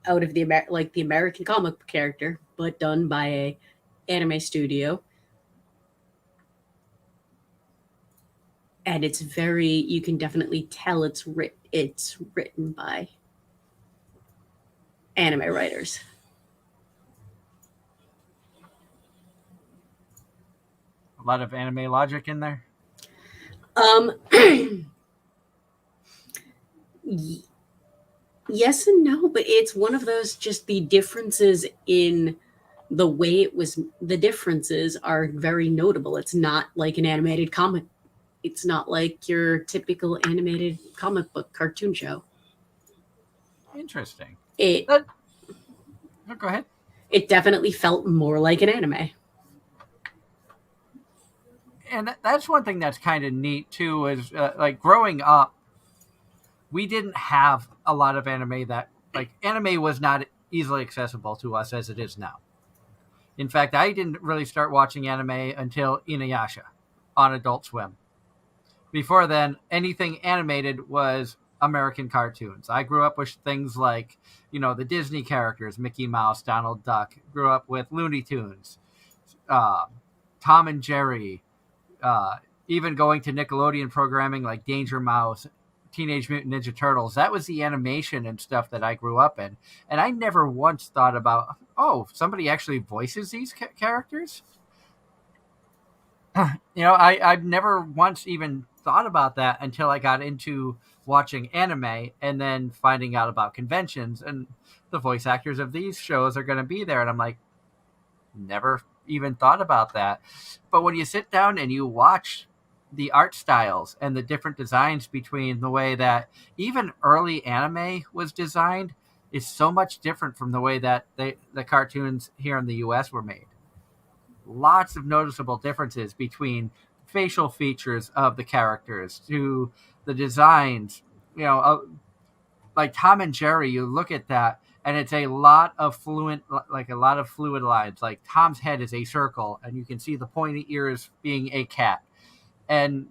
out of the American comic book character, but done by a anime studio. And it's you can definitely tell it's written by anime writers. A lot of anime logic in there. Yes and no, but it's one of those, just the differences in the way it was. The differences are very notable. It's not like an animated comic. It's not like your typical animated comic book cartoon show. Interesting. Go ahead. It definitely felt more like an anime. And that's one thing that's kind of neat too, is like growing up, we didn't have a lot of anime anime was not easily accessible to us as it is now. In fact, I didn't really start watching anime until Inuyasha on Adult Swim. Before then, anything animated was American cartoons. I grew up with things like, the Disney characters, Mickey Mouse, Donald Duck. Grew up with Looney Tunes, Tom and Jerry, even going to Nickelodeon programming like Danger Mouse, Teenage Mutant Ninja Turtles. That was the animation and stuff that I grew up in. And I never once thought about, somebody actually voices these characters? I've never once even thought about that until I got into watching anime and then finding out about conventions and the voice actors of these shows are going to be there. And I'm like, never even thought about that. But when you sit down and you watch the art styles and the different designs between the way that even early anime was designed is so much different from the way that the cartoons here in the US were made. lots of noticeable differences between facial features of the characters to the designs. Like Tom and Jerry, you look at that and it's a lot of fluid lines. Like Tom's head is a circle and you can see the pointy ears being a cat. And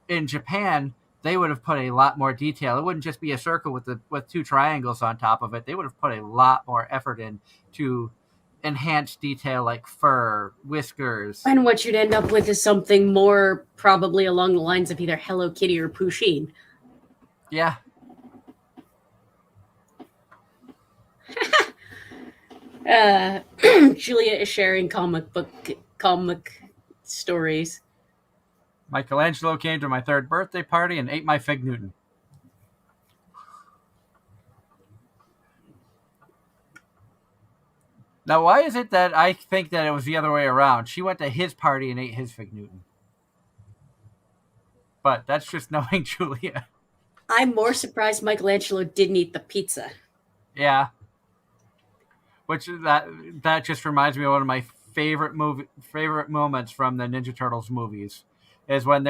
in Japan, they would have put a lot more detail. It wouldn't just be a circle with two triangles on top of it. They would have put a lot more effort in to enhance detail like fur, whiskers. And what you'd end up with is something more probably along the lines of either Hello Kitty or Poutine. Yeah. Julia is sharing comic stories. Michelangelo came to my 3rd birthday party and ate my Fig Newton. Now, why is it that I think that it was the other way around? She went to his party and ate his Fig Newton. But that's just knowing Julia. I'm more surprised Michelangelo didn't eat the pizza. Yeah. Which that just reminds me of one of my favorite moments from the Ninja Turtles movies is when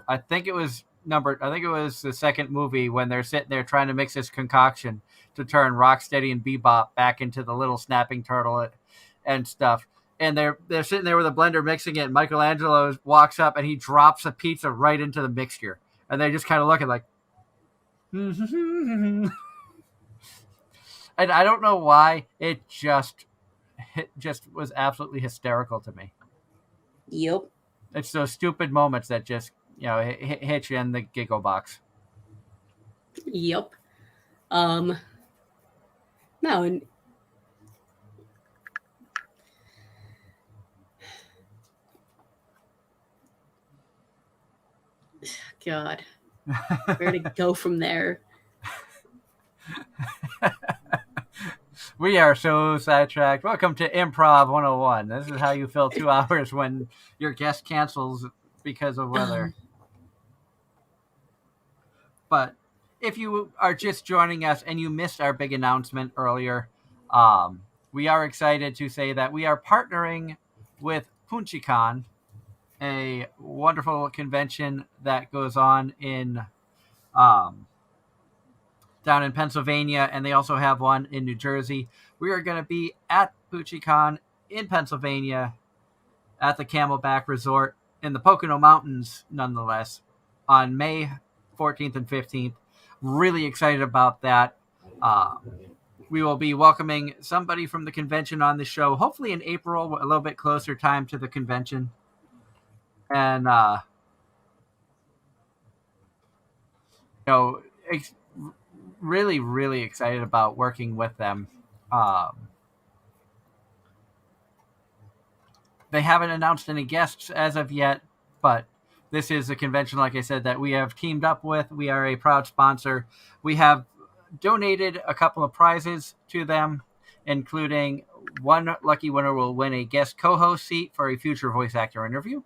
I think it was the second movie when they're sitting there trying to mix this concoction to turn Rocksteady and Bebop back into the little snapping turtle and stuff. And they're sitting there with a blender mixing it, and Michelangelo walks up and he drops a pizza right into the mixture. And they just kind of look at like and I don't know why it just was absolutely hysterical to me. Yep. It's those stupid moments that just, hit you in the giggle box. Yep. No, and God, where to go from there? We are so sidetracked. Welcome to Improv 101. This is how you fill 2 hours when your guest cancels because of weather. But if you are just joining us and you missed our big announcement earlier, we are excited to say that we are partnering with PunchyCon, a wonderful convention that goes on in down in Pennsylvania, and they also have one in New Jersey. We are going to be at PunchyCon in Pennsylvania at the Camelback Resort in the Pocono Mountains, nonetheless, on May 14th and 15th. Really excited about that. We will be welcoming somebody from the convention on the show, hopefully in April, a little bit closer time to the convention. And, really, really excited about working with them. They haven't announced any guests as of yet, but this is a convention, like I said, that we have teamed up with. We are a proud sponsor. We have donated a couple of prizes to them, including one lucky winner will win a guest co-host seat for a future voice actor interview.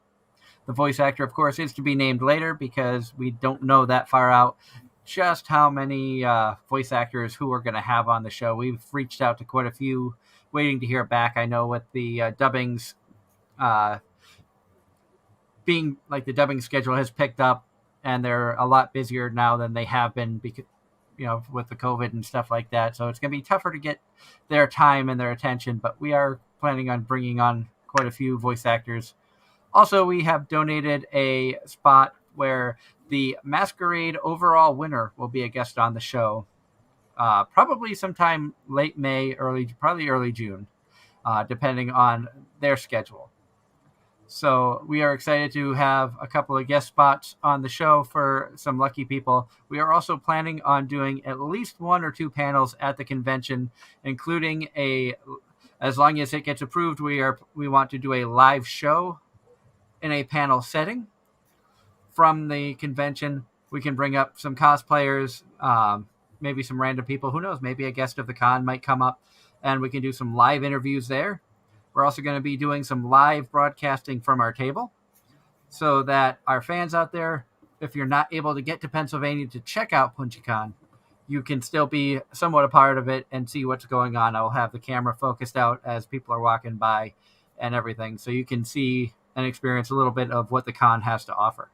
The voice actor, of course, is to be named later because we don't know that far out just how many voice actors who we're going to have on the show. We've reached out to quite a few, waiting to hear back. I know with the dubbings being like the dubbing schedule has picked up and they're a lot busier now than they have been because, with the COVID and stuff like that. So it's going to be tougher to get their time and their attention, but we are planning on bringing on quite a few voice actors. Also, we have donated a spot where the Masquerade overall winner will be a guest on the show, probably sometime late May, probably early June, depending on their schedule. So we are excited to have a couple of guest spots on the show for some lucky people. We are also planning on doing at least 1 or 2 panels at the convention, including as long as it gets approved, we want to do a live show in a panel setting. From the convention, we can bring up some cosplayers, maybe some random people. Who knows? Maybe a guest of the con might come up, and we can do some live interviews there. We're also going to be doing some live broadcasting from our table so that our fans out there, if you're not able to get to Pennsylvania to check out PunchyCon, you can still be somewhat a part of it and see what's going on. I'll have the camera focused out as people are walking by and everything, so you can see and experience a little bit of what the con has to offer.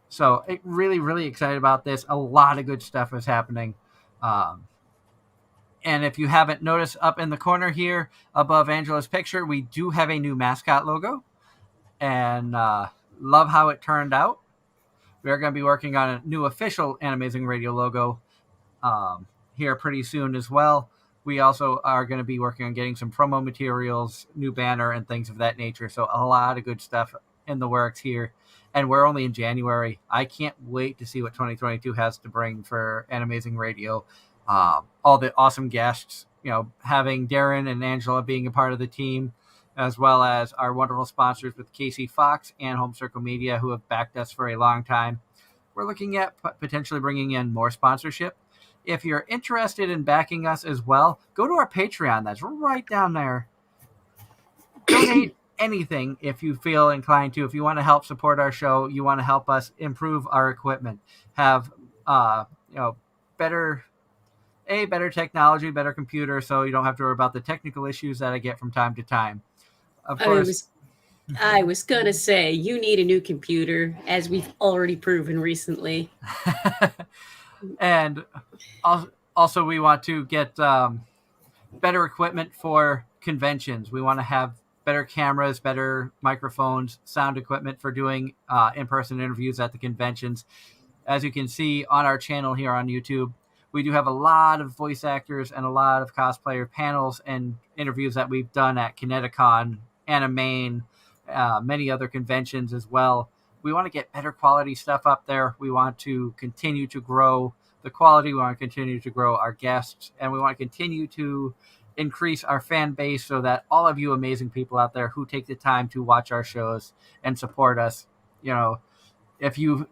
So really, really excited about this. A lot of good stuff is happening. And if you haven't noticed, up in the corner here above Angela's picture, we do have a new mascot logo, and love how it turned out. We're going to be working on a new official Anime-Zing Radio logo here pretty soon as well. We also are going to be working on getting some promo materials, new banner, and things of that nature. So a lot of good stuff in the works here. And we're only in January. I can't wait to see what 2022 has to bring for Anime-Zing Radio. All the awesome guests, having Darren and Angela being a part of the team, as well as our wonderful sponsors with Casey Fox and Home Circle Media, who have backed us for a long time. We're looking at potentially bringing in more sponsorship. If you're interested in backing us as well, go to our Patreon. That's right down there. Donate anything if you feel inclined to. If you want to help support our show, you want to help us improve our equipment, have better technology, better computer, so you don't have to worry about the technical issues that I get from time to time. Of course, I was gonna say you need a new computer, as we've already proven recently. And also we want to get better equipment for conventions. We want to have better cameras, better microphones, sound equipment for doing in-person interviews at the conventions. As you can see on our channel here on YouTube, we do have a lot of voice actors and a lot of cosplayer panels and interviews that we've done at Kineticon, Anime-Zing, many other conventions as well. We want to get better quality stuff up there. We want to continue to grow the quality. We want to continue to grow our guests, and we want to continue to increase our fan base so that all of you amazing people out there who take the time to watch our shows and support us, if you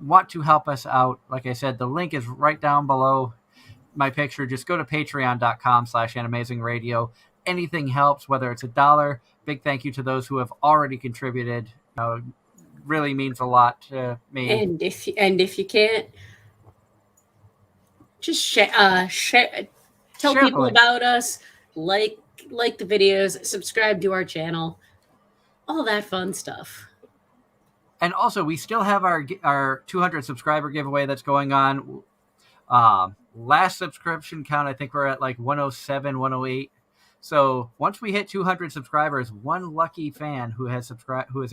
want to help us out, like I said, the link is right down below my picture. Just go to patreon.com/Anime-Zing Radio. Anything helps, whether it's $1. Big thank you to those who have already contributed. Really means a lot to me. And if you can't, just share, tell people about us, like the videos, subscribe to our channel, all that fun stuff. And also, we still have our 200 subscriber giveaway that's going on. Last subscription count, I think we're at like 107, 108. So once we hit 200 subscribers, one lucky fan who is a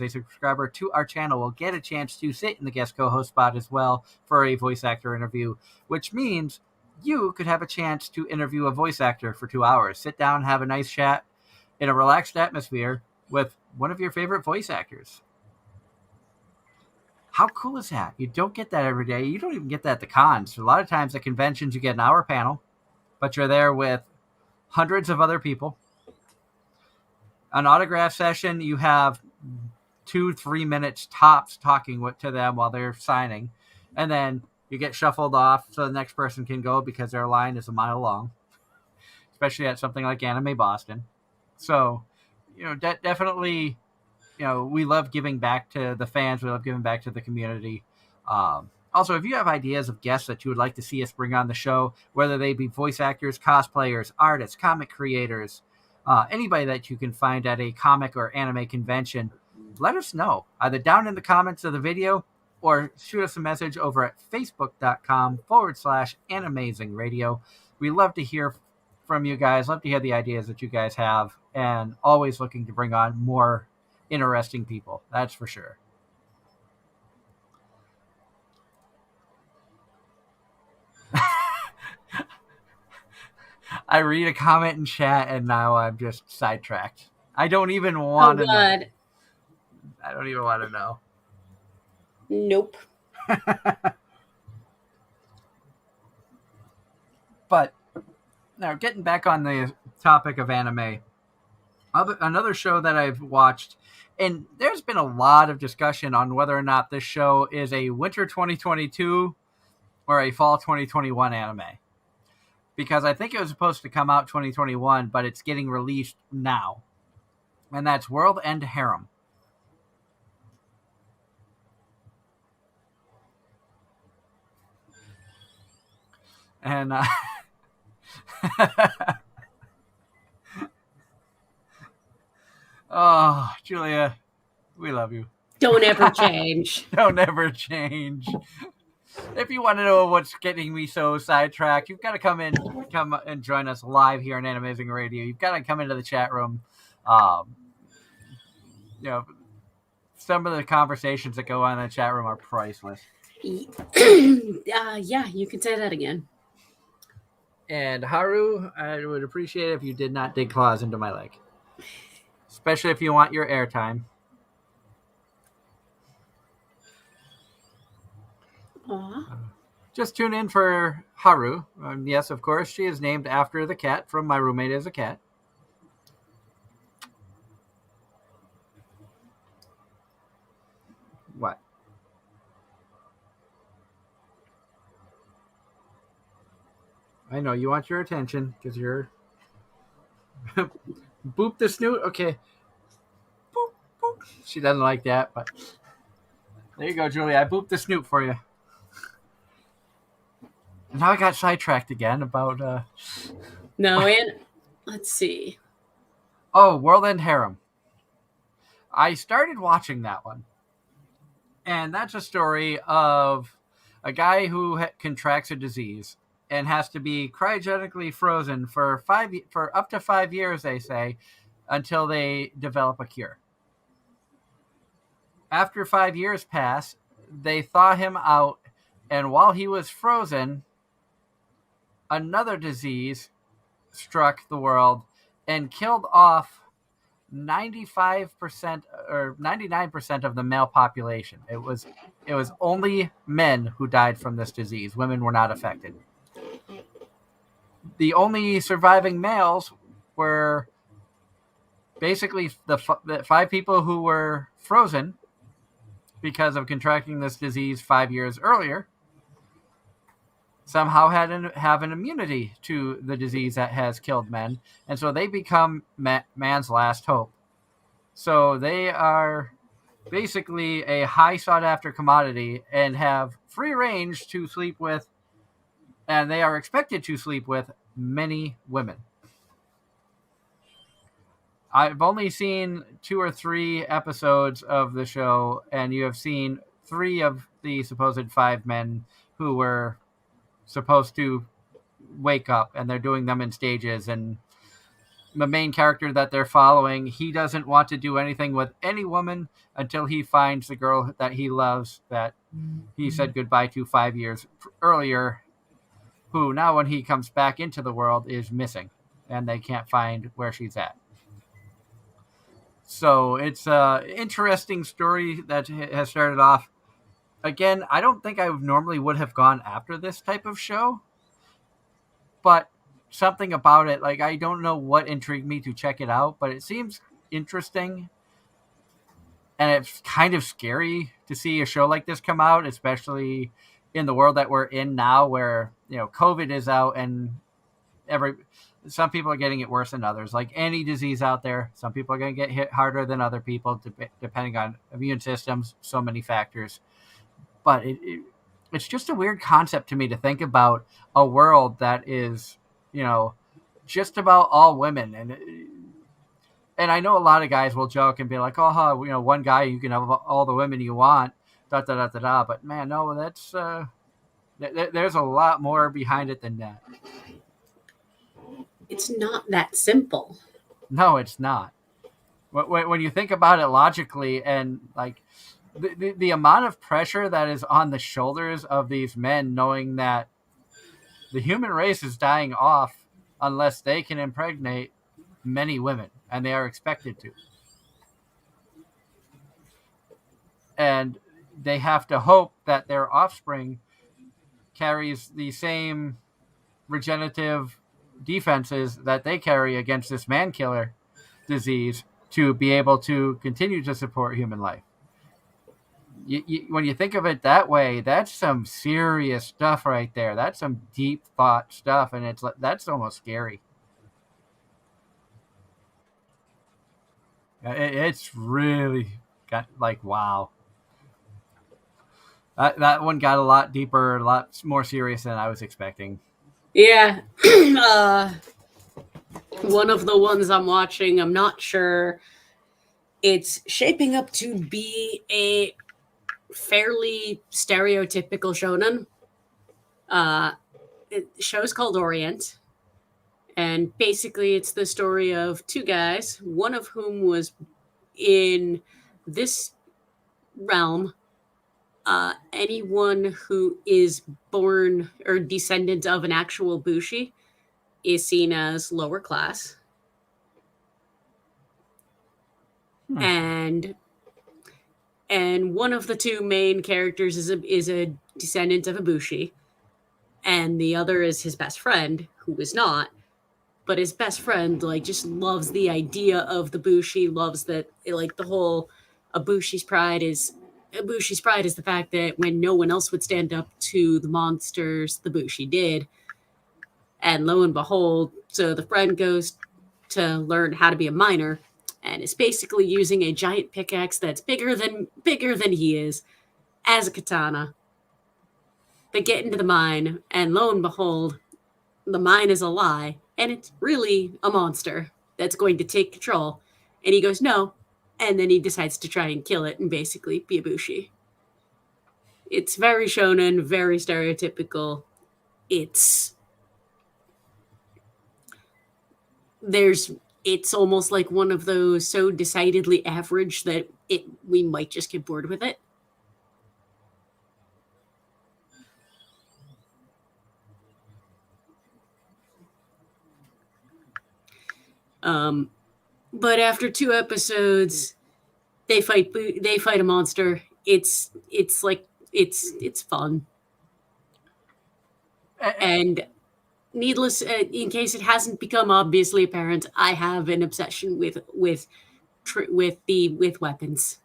subscriber to our channel will get a chance to sit in the guest co-host spot as well for a voice actor interview, which means you could have a chance to interview a voice actor for 2 hours. Sit down, have a nice chat in a relaxed atmosphere with one of your favorite voice actors. How cool is that? You don't get that every day. You don't even get that at the cons. So a lot of times at conventions, you get an hour panel, but you're there with hundreds of other people. An autograph session, you have 2-3 minutes tops talking to them while they're signing. And then you get shuffled off so the next person can go because their line is a mile long, especially at something like Anime Boston. So, definitely... we love giving back to the fans. We love giving back to the community. Also, if you have ideas of guests that you would like to see us bring on the show, whether they be voice actors, cosplayers, artists, comic creators, anybody that you can find at a comic or anime convention, let us know. Either down in the comments of the video or shoot us a message over at facebook.com/Anime-Zing Radio. We love to hear from you guys. Love to hear the ideas that you guys have, and always looking to bring on more interesting people, that's for sure. I read a comment in chat and now I'm just sidetracked. I don't even want to know. I don't even want to know. Nope. But now, getting back on the topic of anime, another show that I've watched, and there's been a lot of discussion on whether or not this show is a winter 2022 or a fall 2021 anime. Because I think it was supposed to come out 2021, but it's getting released now. And that's World End Harem. And Oh, Julia, we love you. Don't ever change. Don't ever change. If you want to know what's getting me so sidetracked, you've got to come and join us live here on Anime-Zing Radio. You've got to come into the chat room. You know, some of the conversations that go on in the chat room are priceless. Yeah, you can say that again. And Haru, I would appreciate it if you did not dig claws into my leg, especially if you want your airtime. Aww. Just tune in for Haru. Yes, of course, she is named after the cat from My Roommate is a Cat. What? I know you want your attention because you're boop the snoot. Okay. Boop, boop. She doesn't like that, but there you go, Julie. I booped the snoot for you. And now I got sidetracked again about No, and let's see. Oh, World End Harem. I started watching that one. And that's a story of a guy who contracts a disease and has to be cryogenically frozen for up to 5 years, they say, until they develop a cure. After 5 years pass, they thaw him out, and while he was frozen, another disease struck the world and killed off 95% or 99% of the male population. It was only men who died from this disease. Women were not affected. The only surviving males were basically the 5 people who were frozen because of contracting this disease 5 years earlier. Somehow have an immunity to the disease that has killed men, and so they become man's last hope. So they are basically a high sought-after commodity and have free range to sleep with, and they are expected to sleep with many women. I've only seen 2 or 3 episodes of the show, and you have seen 3 of the supposed 5 men who were supposed to wake up, and they're doing them in stages. And the main character that they're following, he doesn't want to do anything with any woman until he finds the girl that he loves, that he said goodbye to 5 years earlier, who now when he comes back into the world is missing, and they can't find where she's at. So it's an interesting story that has started off. Again, I don't think I normally would have gone after this type of show, but something about it, like, I don't know what intrigued me to check it out, but it seems interesting, and it's kind of scary to see a show like this come out, especially in the world that we're in now, where, you know, COVID is out, and some people are getting it worse than others. Like any disease out there, some people are going to get hit harder than other people, depending on immune systems, so many factors. But it's just a weird concept to me to think about a world that is, you know, just about all women. And I know a lot of guys will joke and be like, oh, you know, one guy, you can have all the women you want, da-da-da-da-da. But, man, no, that's there's a lot more behind it than that. It's not that simple. No, it's not. When you think about it logically, and, like, the amount of pressure that is on the shoulders of these men, knowing that the human race is dying off unless they can impregnate many women, and they are expected to. And they have to hope that their offspring carries the same regenerative defenses that they carry against this man-killer disease to be able to continue to support human life. When you think of it that way, that's some serious stuff right there. That's some deep thought stuff, and that's almost scary. It's really got, like, wow. That one got a lot deeper, a lot more serious than I was expecting. Yeah. One of the ones I'm watching, I'm not sure It's shaping up to be a fairly stereotypical shonen. The show's called Orient, and basically it's the story of two guys, one of whom was in this realm. Anyone who is born or descendant of an actual bushi is seen as lower class. And one of the two main characters is a descendant of a bushi, and the other is his best friend, who is not. But his best friend just loves the idea of the bushi, loves that the whole a bushi's pride is the fact that when no one else would stand up to the monsters, the bushi did. And lo and behold, so the friend goes to learn how to be a miner, and is basically using a giant pickaxe that's bigger than he is as a katana. They get into the mine, and lo and behold, the mine is a lie, and it's really a monster that's going to take control. And he goes, no. And then he decides to try and kill it and basically be a bushi. It's very shonen, very stereotypical. It's almost like one of those so decidedly average that we might just get bored with it. But after 2 episodes, they fight a monster. It's fun. And needless, in case it hasn't become obviously apparent, I have an obsession with weapons.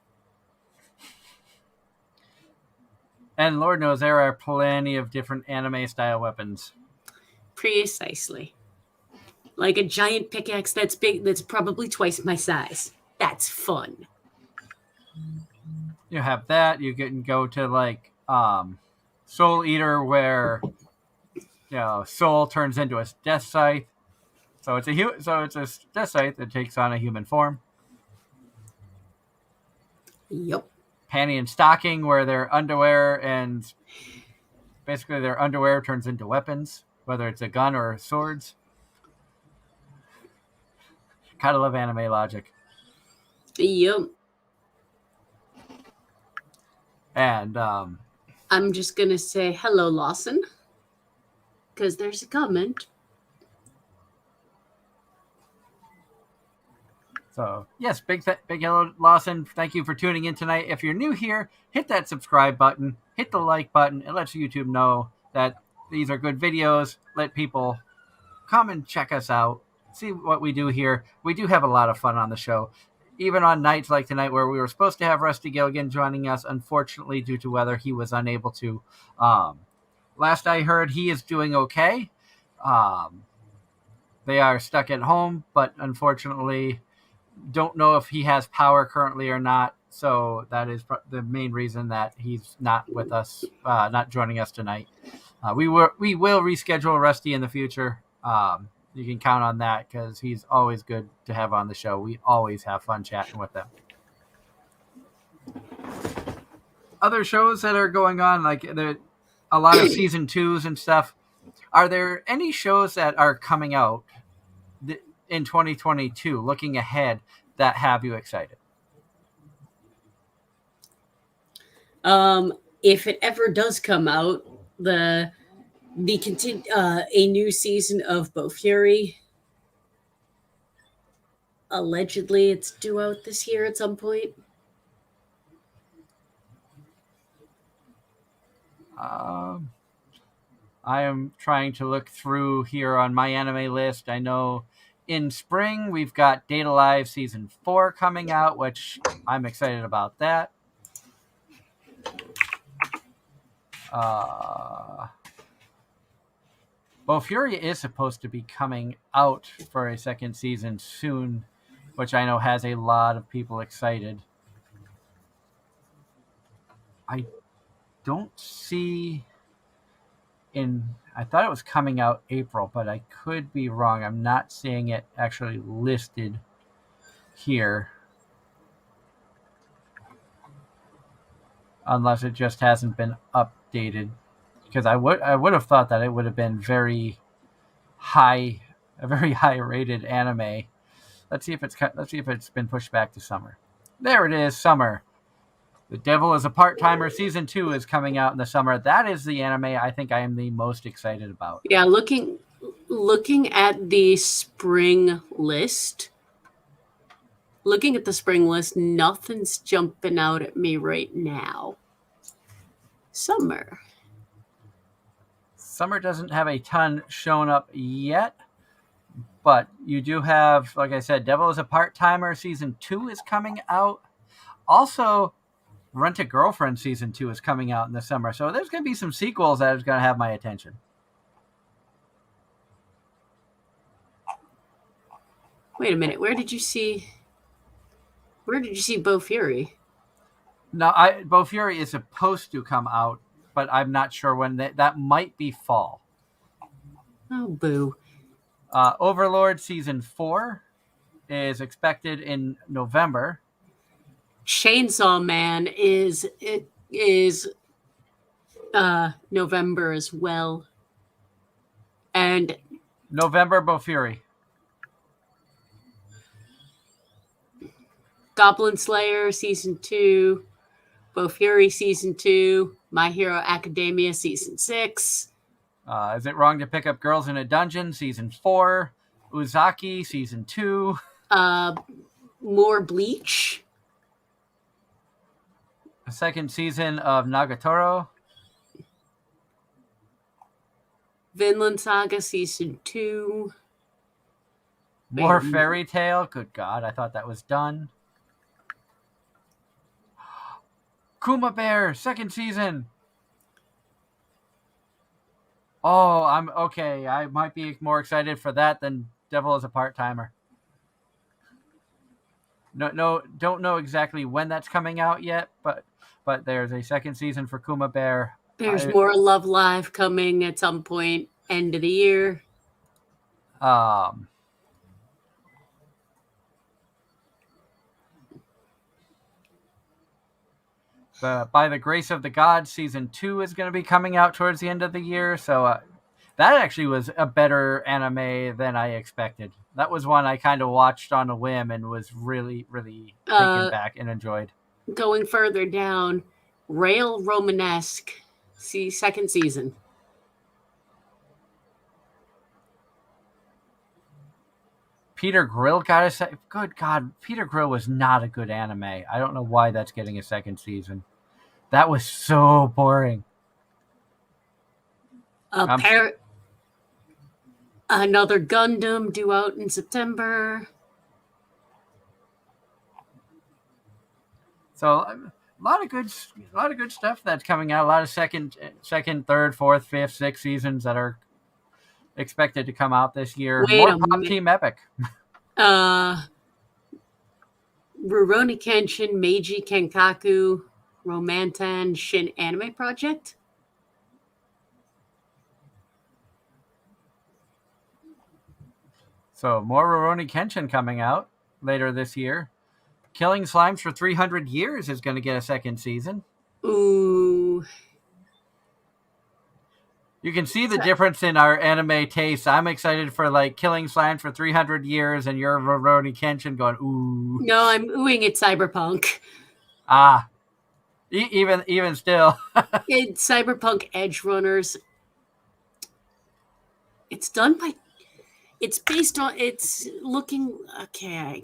And Lord knows there are plenty of different anime style weapons. Precisely. Like a giant pickaxe that's big, that's probably twice my size. That's fun. You have that. You can go to Soul Eater, where soul turns into a death scythe. So it's a death scythe that takes on a human form. Yep. Panty and stocking, where their underwear turns into weapons, whether it's a gun or swords. Kind of love anime logic. Yep. And I'm just gonna say hello, Lawson, because there's a comment. So yes, big hello, Lawson. Thank you for tuning in tonight. If you're new here, hit that subscribe button, hit the like button. It lets YouTube know that these are good videos. Let people come and check us out, see what we do here. We do have a lot of fun on the show. Even on nights like tonight, where we were supposed to have Rusty Gilligan joining us, unfortunately, due to weather, he was unable to. Last I heard, he is doing okay. They are stuck at home, but unfortunately, don't know if he has power currently or not. So that is the main reason that he's not with us, not joining us tonight. We will reschedule Rusty in the future. You can count on that, because he's always good to have on the show. We always have fun chatting with them. Other shows that are going on, like a lot of season 2s and stuff. Are there any shows that are coming out in 2022, looking ahead, that have you excited? If it ever does come out, a new season of Bo Fury. Allegedly, it's due out this year at some point. I am trying to look through here on my anime list. I know in spring we've got Data Live Season 4 coming out, which I'm excited about that. Fury is supposed to be coming out for a second season soon, which I know has a lot of people excited. I don't see I thought it was coming out April, but I could be wrong. I'm not seeing it actually listed here. unless it just hasn't been updated. Because I would have thought that it would have been a very high rated anime. Let's see if it's been pushed back to summer. There it is, summer. The Devil is a Part-Timer Season 2 is coming out in the summer. That is the anime I think I am the most excited about. Yeah, looking at the spring list. Looking at the spring list, nothing's jumping out at me right now. Summer doesn't have a ton shown up yet, but you do have, like I said, Devil is a Part-Timer Season 2 is coming out. Also, Rent a Girlfriend Season 2 is coming out in the summer. So there's going to be some sequels that is going to have my attention. Wait a minute. Where did you see Bo Fury? No, Bo Fury is supposed to come out, but I'm not sure when. That might be fall. Oh, boo. Overlord Season 4 is expected in November. Chainsaw Man is November as well. And November, Bo Fury. Goblin Slayer Season 2, Bo Fury Season 2, My Hero Academia Season 6. Is It Wrong to Pick Up Girls in a Dungeon Season 4, Uzaki Season 2. More Bleach. The second season of Nagatoro. Vinland Saga Season 2. More Fairy Tail. Good God, I thought that was done. Kuma Bear, second season. Oh, I'm okay. I might be more excited for that than Devil is a Part-Timer. No, don't know exactly when that's coming out yet, but there's a second season for Kuma Bear. There's more Love Live coming at some point, end of the year. By the Grace of the Gods Season 2 is going to be coming out towards the end of the year, so that actually was a better anime than I expected. That was one I kind of watched on a whim and was really, really taken back and enjoyed. Going further down, Rail Romanesque, second season. Peter Grill got a second. Good God, Peter Grill was not a good anime. I don't know why that's getting a second season. That was so boring. Another Gundam due out in September. So a lot of good stuff that's coming out. A lot of second, third, fourth, fifth, sixth seasons that are expected to come out this year. More Pop Team Epic. Rurouni Kenshin, Meiji Kenkaku, Romantan Shin Anime Project. So more Rurouni Kenshin coming out later this year. Killing Slimes for 300 Years is going to get a second season. Ooh. You can see the difference in our anime taste. I'm excited for like Killing Slimes for 300 Years, and you're Rurouni Kenshin going, ooh. No, I'm oohing at Cyberpunk. Even still. It's Cyberpunk Edge Runners. It's done by... It's based on... It's looking... Okay,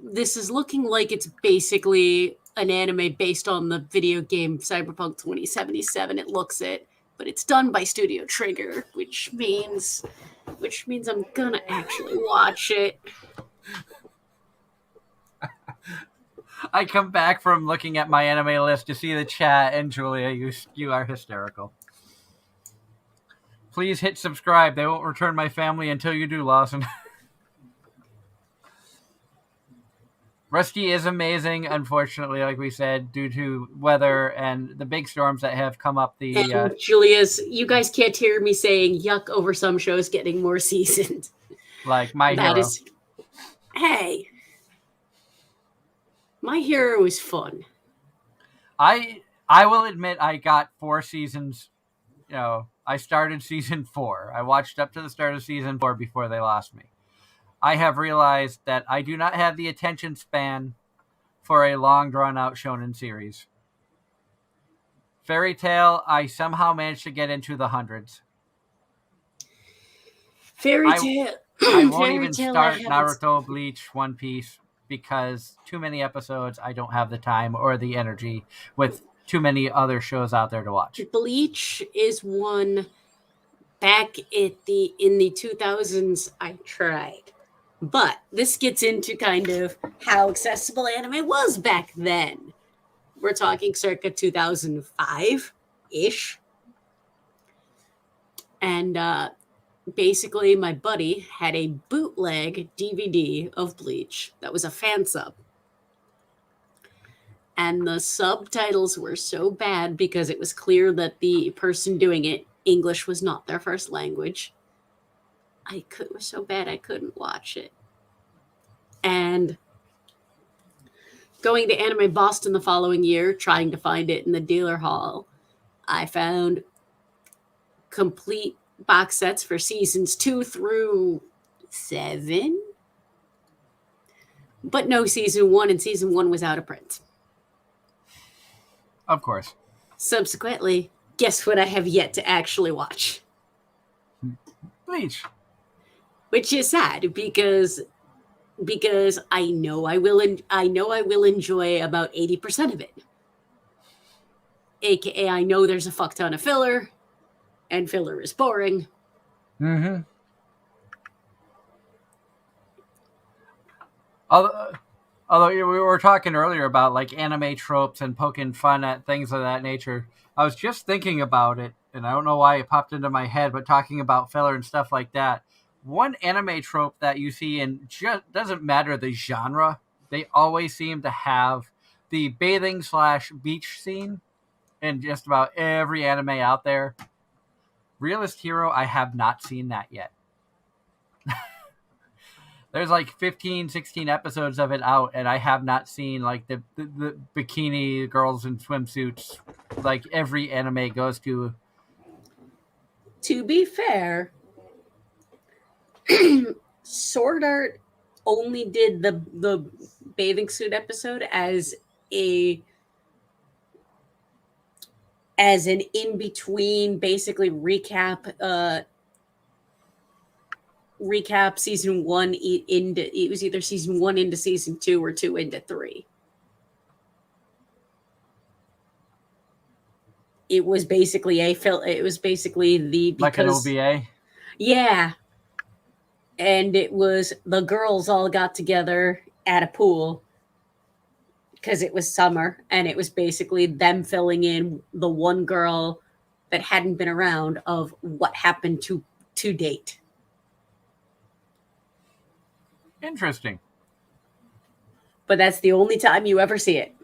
This is looking like it's basically an anime based on the video game Cyberpunk 2077. It looks it, but it's done by Studio Trigger, which means I'm gonna actually watch it. I come back from looking at my anime list to see the chat, and Julia, you are hysterical. Please hit subscribe. They won't return my family until you do, Lawson. Rusty is amazing, unfortunately, like we said, due to weather and the big storms that have come up. Julia's, you guys can't hear me saying yuck over some shows getting more seasoned. Like My Hero. Hey, My Hero is fun. I will admit I got 4 seasons. I started season 4. I watched up to the start of season 4 before they lost me. I have realized that I do not have the attention span for a long, drawn-out shonen series. Fairy Tail, I somehow managed to get into the hundreds. Fairy Tail. I won't Fairy even Tail, start Naruto, Bleach, One Piece, because too many episodes, I don't have the time or the energy with too many other shows out there to watch. Bleach is one back in the 2000s I tried. But this gets into kind of how accessible anime was back then. We're talking circa 2005-ish. And basically, my buddy had a bootleg DVD of Bleach that was a fan sub. And the subtitles were so bad because it was clear that the person doing it, English was not their first language. It was so bad I couldn't watch it. And going to Anime Boston the following year, trying to find it in the dealer hall, I found complete box sets for seasons 2 through 7. But no season 1, and season 1 was out of print. Of course. Subsequently, guess what I have yet to actually watch? Bleach. Which is sad because I know I will enjoy about 80% of it. AKA I know there's a fuck ton of filler, and filler is boring. Mm-hmm. Although we were talking earlier about like anime tropes and poking fun at things of that nature, I was just thinking about it, and I don't know why it popped into my head, but talking about filler and stuff like that, one anime trope that you see, and just doesn't matter the genre, they always seem to have the bathing/beach scene in just about every anime out there. Realist Hero, I have not seen that yet. There's like 15, 16 episodes of it out, and I have not seen like the bikini girls in swimsuits like every anime goes to. To be fair, Sword Art only did the bathing suit episode as an in-between, basically recap season 1 into, it was either season 1 into season 2 or 2 into 3. It was basically Like an OVA? Yeah. And it was the girls all got together at a pool because it was summer, and it was basically them filling in the one girl that hadn't been around of what happened to date. Interesting. But that's the only time you ever see it.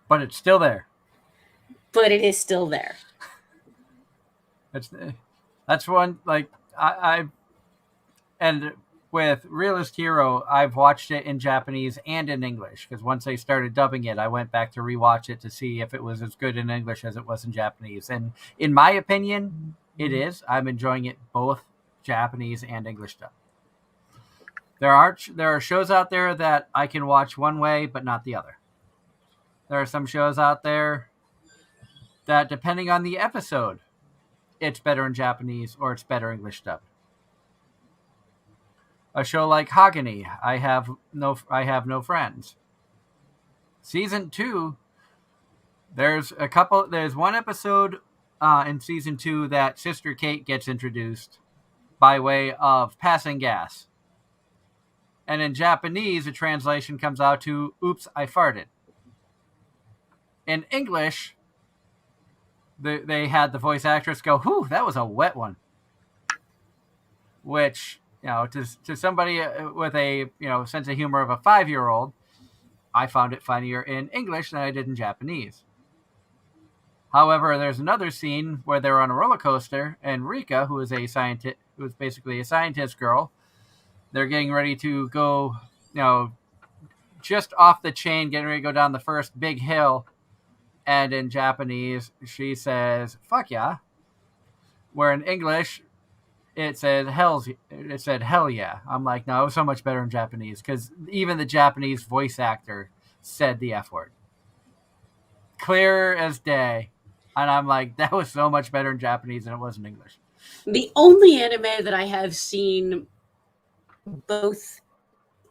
But it's still there. But it is still there. That's one, like, and with Realist Hero, I've watched it in Japanese and in English, because once they started dubbing it, I went back to rewatch it to see if it was as good in English as it was in Japanese. And in my opinion, it is. I'm enjoying it both Japanese and English dub. There are shows out there that I can watch one way, but not the other. There are some shows out there that, depending on the episode, it's better in Japanese or it's better English dubbed. A show like Hagani, I have no friends. Season 2, there's one episode in season 2 that Sister Kate gets introduced by way of passing gas. And in Japanese, the translation comes out to, "Oops, I farted." In English, they had the voice actress go, "Whew, that was a wet one." Which, to somebody with a sense of humor of a 5-year-old, I found it funnier in English than I did in Japanese. However, there's another scene where they're on a roller coaster, and Rika, who is basically a scientist girl, they're getting ready to go, just off the chain, getting ready to go down the first big hill, and in Japanese she says "fuck yeah," where in English it said hell yeah. I'm like, no, it was so much better in Japanese because even the Japanese voice actor said the F word, clear as day, and I'm like, that was so much better in Japanese than it was in English. The only anime that I have seen both,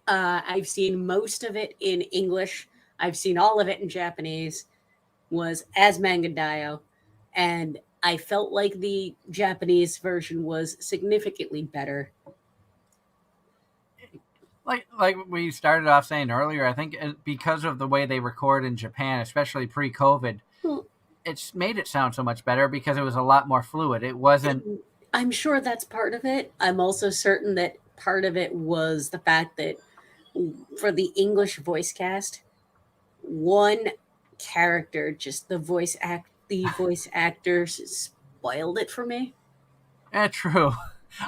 I've seen most of it in English. I've seen all of it in Japanese. Was As-Manga-Daioh, and I felt like the Japanese version was significantly better. Like we started off saying earlier, I think because of the way they record in Japan, especially pre-COVID, Well, it's made it sound so much better because it was a lot more fluid. It wasn't. I'm sure that's part of it. I'm also certain that part of it was the fact that for the English voice cast, one character, just the voice actors spoiled it for me. True.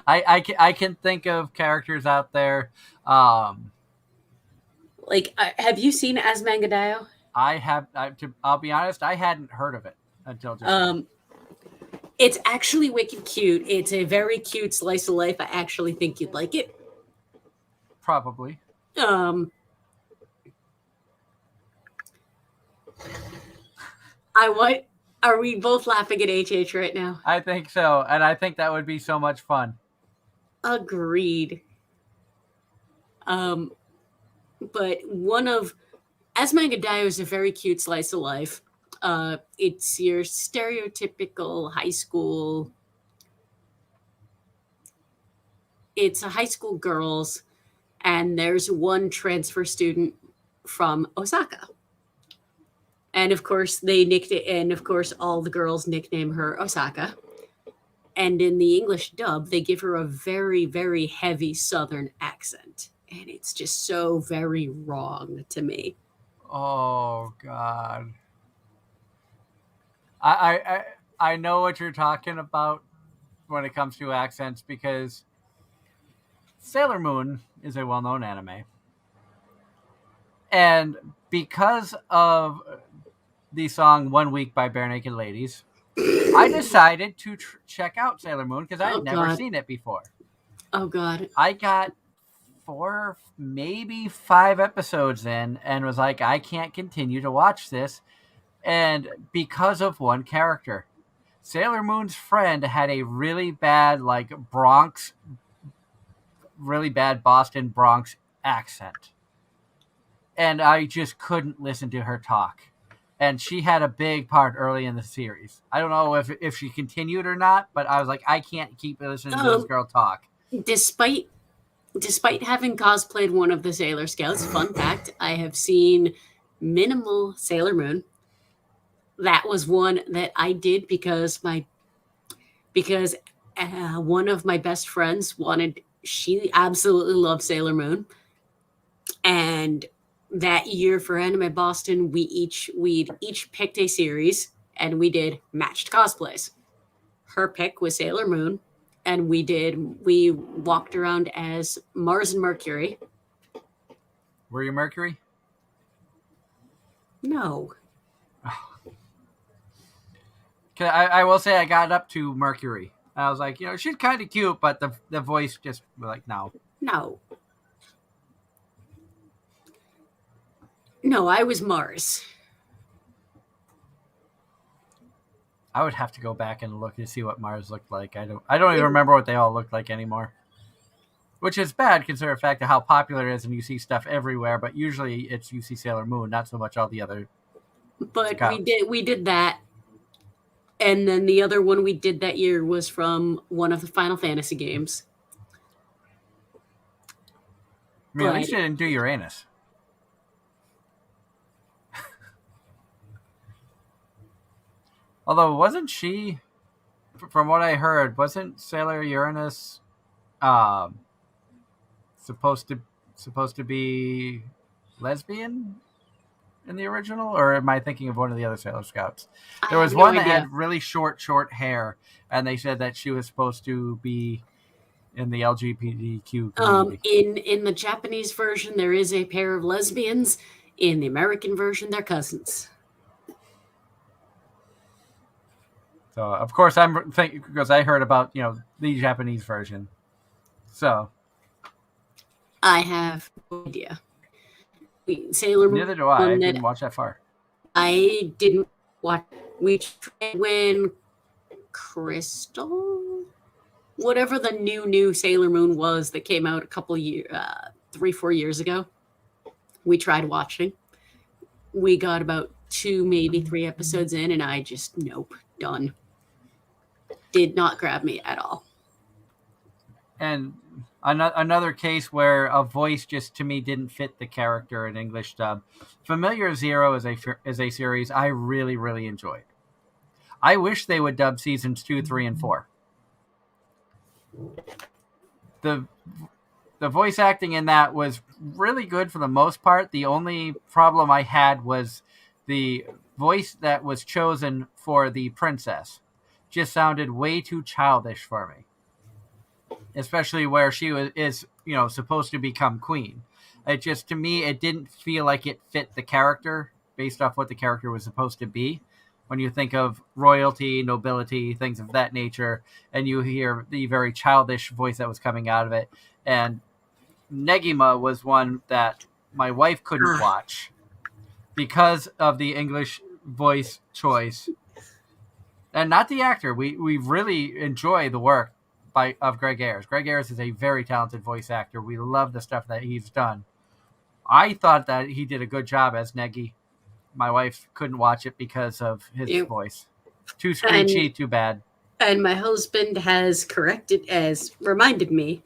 I can think of characters out there. Um, Like, have you seen As-Manga-Daioh? I'll be honest, I hadn't heard of it until just now. It's actually wicked cute. It's a very cute slice of life. I actually think you'd like it. Probably. What are we both laughing at HH right now? I think so, and I think that would be so much fun. Agreed. But one of As-Manga-Daioh is a very cute slice of life. It's your stereotypical high school. It's a high school girls, and there's one transfer student from Osaka. And of course, all the girls nickname her Osaka. And in the English dub, they give her a very, very heavy Southern accent. And it's just so very wrong to me. Oh God. I know what you're talking about when it comes to accents because Sailor Moon is a well-known anime. And because of the song One Week by Bare Naked Ladies, I decided to check out Sailor Moon because I had never seen it before. Oh, God. I got 4, maybe 5 episodes in and was like, I can't continue to watch this. And because of one character, Sailor Moon's friend had a really bad, really bad Boston Bronx accent. And I just couldn't listen to her talk. And she had a big part early in the series. I don't know if she continued or not, but I was like, I can't keep listening to this girl talk. Despite having cosplayed one of the Sailor Scouts, fun fact, I have seen minimal Sailor Moon. That was one that I did because one of my best friends she absolutely loved Sailor Moon. And that year for Anime Boston, we'd each picked a series and we did matched cosplays. Her pick was Sailor Moon, and we walked around as Mars and Mercury. Were you Mercury? No. I will say I got up to Mercury. I was like, she's kind of cute, but the voice just like, no. No, I was Mars. I would have to go back and look to see what Mars looked like. I don't even remember what they all looked like anymore. Which is bad considering the fact of how popular it is and you see stuff everywhere, but usually you see Sailor Moon, not so much all the other. But we did that. And then the other one we did that year was from one of the Final Fantasy games. I mean, at least you didn't do Uranus. Although, wasn't she, from what I heard, wasn't Sailor Uranus supposed to be lesbian in the original? Or am I thinking of one of the other Sailor Scouts? There was one that had really short hair, and they said that she was supposed to be in the LGBTQ community. In the Japanese version, there is a pair of lesbians. In the American version, they're cousins. So of course I'm thinking because I heard about the Japanese version. So I have no idea. Sailor neither do I. I Moon that didn't watch that far. I didn't watch. We tried when Crystal, whatever the new Sailor Moon was that came out a couple years, 3-4 years ago. We tried watching. We got about 2, maybe 3 episodes in, and I just nope, done. Did not grab me at all. And another case where a voice just to me didn't fit the character in English dub. Familiar Zero is a series I really, really enjoyed. I wish they would dub seasons 2, 3, and 4. The voice acting in that was really good for the most part. The only problem I had was the voice that was chosen for the princess just sounded way too childish for me. Especially where she is supposed to become queen. It just, to me, it didn't feel like it fit the character based off what the character was supposed to be. When you think of royalty, nobility, things of that nature, and you hear the very childish voice that was coming out of it. And Negima was one that my wife couldn't watch because of the English voice choice. And not the actor. We really enjoy the work of Greg Ayres. Greg Ayres is a very talented voice actor. We love the stuff that he's done. I thought that he did a good job as Negi. My wife couldn't watch it because of his voice. Too screechy, too bad. And my husband has reminded me,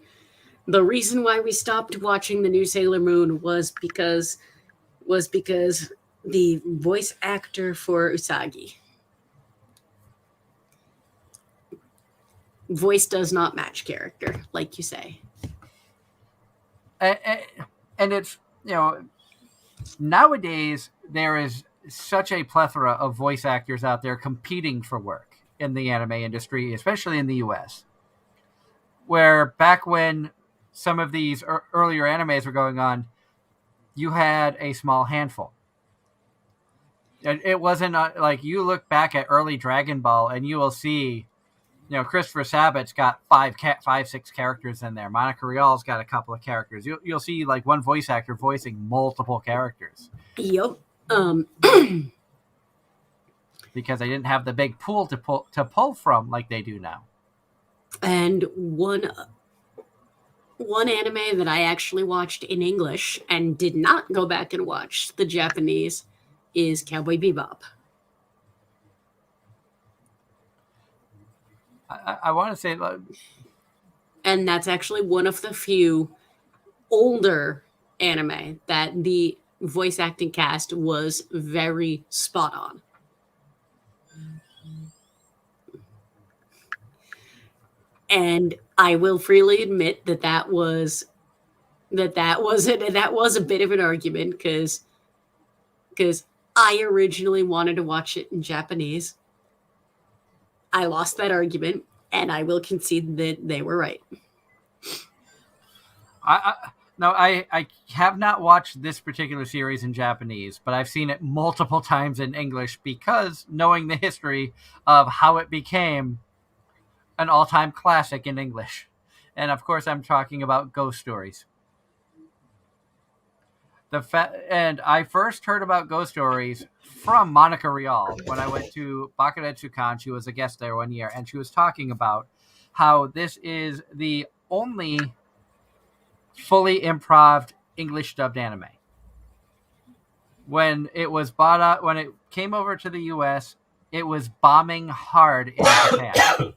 the reason why we stopped watching the new Sailor Moon was because the voice actor for Usagi. Voice does not match character, like you say. And it's, nowadays there is such a plethora of voice actors out there competing for work in the anime industry, especially in the US. Where back when some of these earlier animes were going on, you had a small handful. And it wasn't like you look back at early Dragon Ball and you will see, Christopher Sabat's got 6 characters in there. Monica Rial's got a couple of characters. You'll see like one voice actor voicing multiple characters. Yep. Because they didn't have the big pool to pull from like they do now. And one anime that I actually watched in English and did not go back and watch the Japanese is Cowboy Bebop. I want to say, and that's actually one of the few older anime that the voice acting cast was very spot on. And I will freely admit that was a bit of an argument because I originally wanted to watch it in Japanese. I lost that argument, and I will concede that they were right. I have not watched this particular series in Japanese, but I've seen it multiple times in English because knowing the history of how it became an all-time classic in English. And of course, I'm talking about Ghost Stories. And I first heard about Ghost Stories from Monica Rial when I went to Bakuretsukan. She was a guest there one year, and she was talking about how this is the only fully improv English dubbed anime. When it was bought out, when it came over to the US, it was bombing hard in Japan.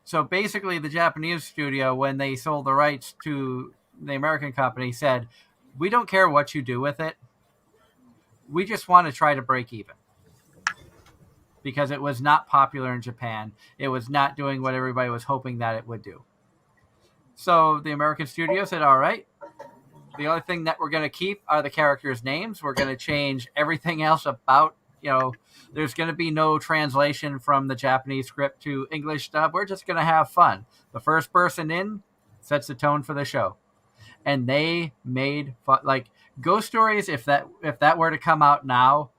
So basically, the Japanese studio, when they sold the rights to the American company, said, "We don't care what you do with it. We just want to try to break even." Because it was not popular in Japan. It was not doing what everybody was hoping that it would do. So the American studio said, all right, the only thing that we're going to keep are the characters' names. We're going to change everything else about, there's going to be no translation from the Japanese script to English dub. We're just going to have fun. The first person in sets the tone for the show. And they made fun. Like Ghost Stories, if that were to come out now,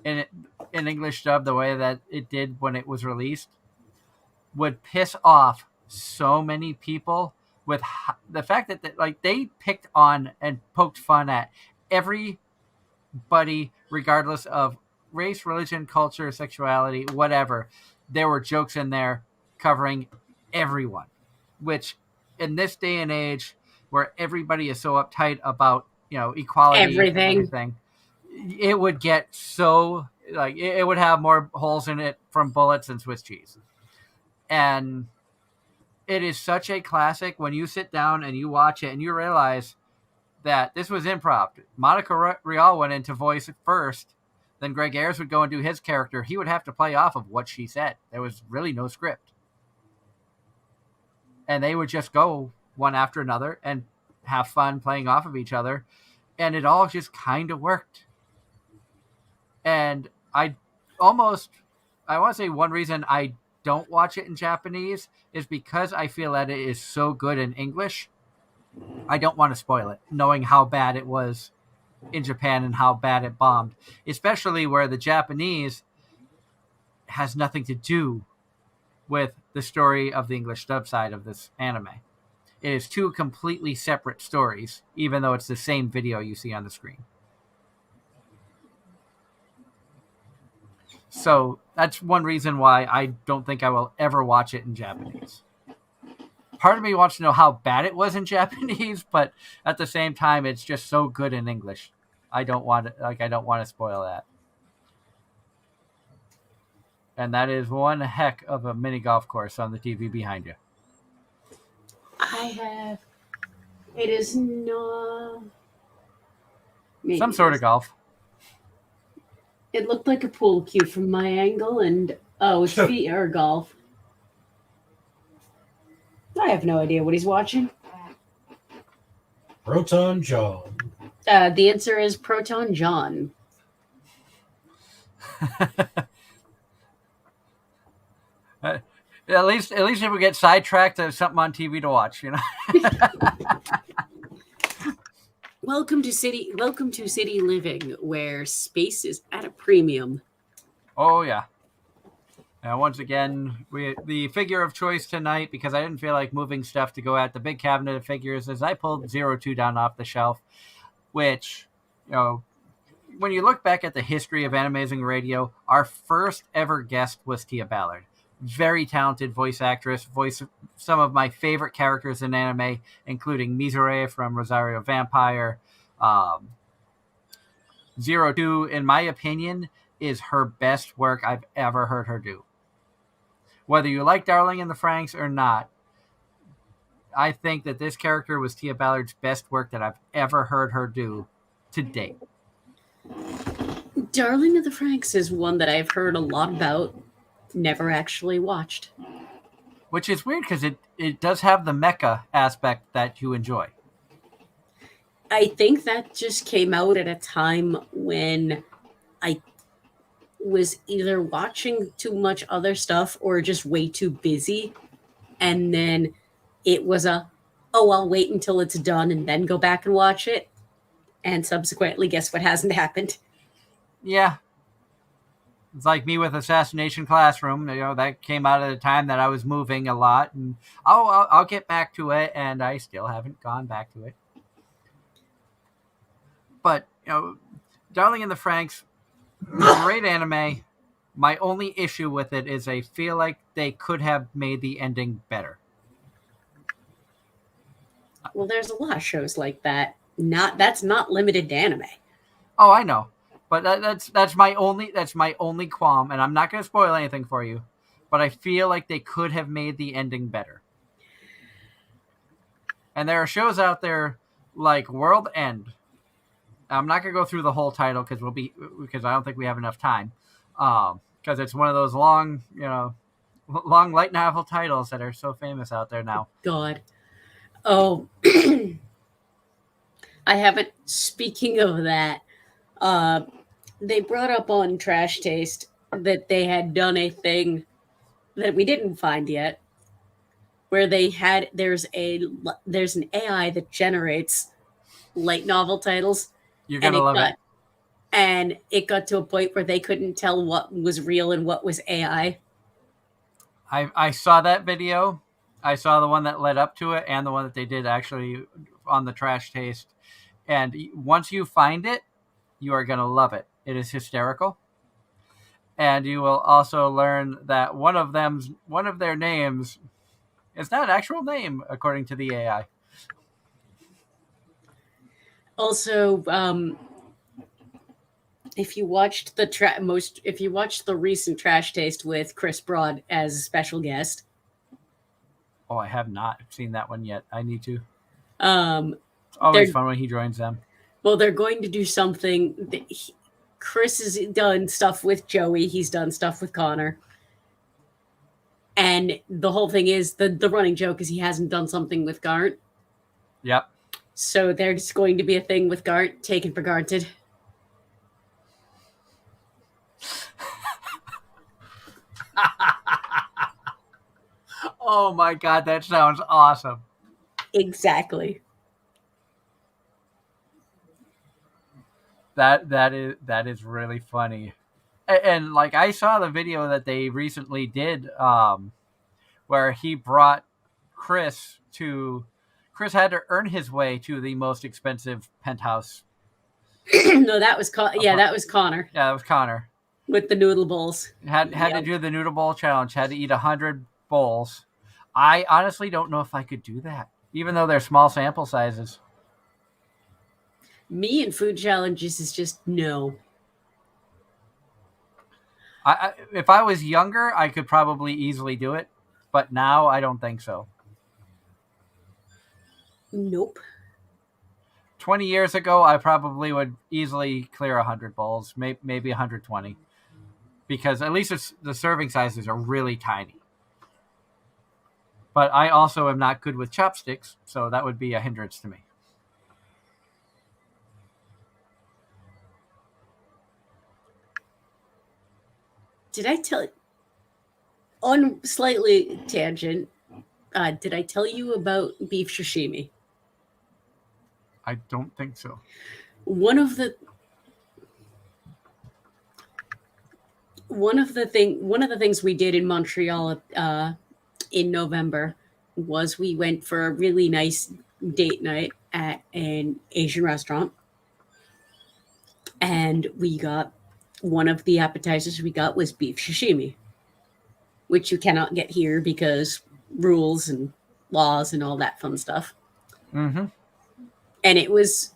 and an English dub the way that it did when it was released would piss off so many people with the fact that they picked on and poked fun at everybody, regardless of race, religion, culture, sexuality, whatever. There were jokes in there covering everyone, which in this day and age where everybody is so uptight about, equality and everything, it would get so it would have more holes in it from bullets than Swiss cheese. And it is such a classic when you sit down and you watch it and you realize that this was improv. Monica Rial went into voice first, then Greg Ayres would go and do his character. He would have to play off of what she said. There was really no script. And they would just go one after another and have fun playing off of each other. And it all just kind of worked. And I want to say one reason I don't watch it in Japanese is because I feel that it is so good in English. I don't want to spoil it, knowing how bad it was in Japan and how bad it bombed, especially where the Japanese has nothing to do with the story of the English dub side of this anime. It is two completely separate stories, even though it's the same video you see on the screen. So that's one reason why I don't think I will ever watch it in Japanese. Part of me wants to know how bad it was in Japanese, but at the same time, it's just so good in English. I don't want to spoil that. And that is one heck of a mini golf course on the TV behind you. It is not... Some sort of golf. It looked like a pool cue from my angle, and it's VR golf. I have no idea what he's watching. Proton John. The answer is Proton John. At least if we get sidetracked, there's something on TV to watch, Welcome to city living, where space is at a premium. Oh yeah. Now once again, the figure of choice tonight, because I didn't feel like moving stuff to go at the big cabinet of figures, is I pulled 02 down off the shelf, which, when you look back at the history of Anime-Zing Radio, our first ever guest was Tia Ballard. Very talented voice actress, voice of some of my favorite characters in anime, including Mizure from Rosario Vampire. 02, in my opinion, is her best work I've ever heard her do. Whether you like Darling in the Franxx or not, I think that this character was Tia Ballard's best work that I've ever heard her do to date. Darling of the Franxx is one that I've heard a lot about, never actually watched. Which is weird because it does have the mecha aspect that you enjoy. I think that just came out at a time when I was either watching too much other stuff or just way too busy. And then it was I'll wait until it's done and then go back and watch it. And subsequently, guess what hasn't happened? Yeah. It's like me with Assassination Classroom. That came out at a time that I was moving a lot. And I'll get back to it, and I still haven't gone back to it. But, Darling in the Franxx, great anime. My only issue with it is I feel like they could have made the ending better. Well, there's a lot of shows like that. That's not limited to anime. Oh, I know. But that's my only qualm, and I'm not going to spoil anything for you. But I feel like they could have made the ending better. And there are shows out there like World End. I'm not going to go through the whole title because I don't think we have enough time. Because it's one of those long light novel titles that are so famous out there now. God. Oh, I haven't. Speaking of that, they brought up on Trash Taste that they had done a thing that we didn't find yet, where there's an AI that generates light novel titles. You're gonna love it. and it got to a point where they couldn't tell what was real and what was AI. I saw that video. I saw the one that led up to it and the one that they did actually on the trash taste. And once you find it, you are going to love it. It is hysterical. And you will also learn that one of their names is not an actual name according to the AI. Also, if you watched the recent Trash Taste with Chris Broad as a special guest, Oh, I have not seen that one yet. I need to. um, It's always fun when he joins them. well, they're going to do something. Chris has done stuff with Joey. He's done stuff with Connor. And the whole thing is, the running joke is he hasn't done something with Gart. Yep. So there's going to be a thing with Gart taken for granted. Oh my God, that sounds awesome. Exactly. That is really funny. And like I saw the video that they recently did where he brought Chris had to earn his way to the most expensive penthouse. No, that was that was Connor. Yeah, that was Connor. With the noodle bowls. Had to do the noodle bowl challenge, had to eat 100 bowls. I honestly don't know if I could do that, even though they're small sample sizes. Me and food challenges is just no. If I was younger, I could probably easily do it, but now I don't think so. Nope. 20 years ago, I probably would easily clear 100 bowls, maybe 120, because at least the serving sizes are really tiny. But I also am not good with chopsticks, so that would be a hindrance to me. Did I tell on slightly tangent, did I tell you about beef sashimi? I don't think so. One of the things we did in Montreal in November was we went for a really nice date night at an Asian restaurant, and we got one of the appetizers we got was beef sashimi, which you cannot get here because rules and laws and all that fun stuff. Mm-hmm. And it was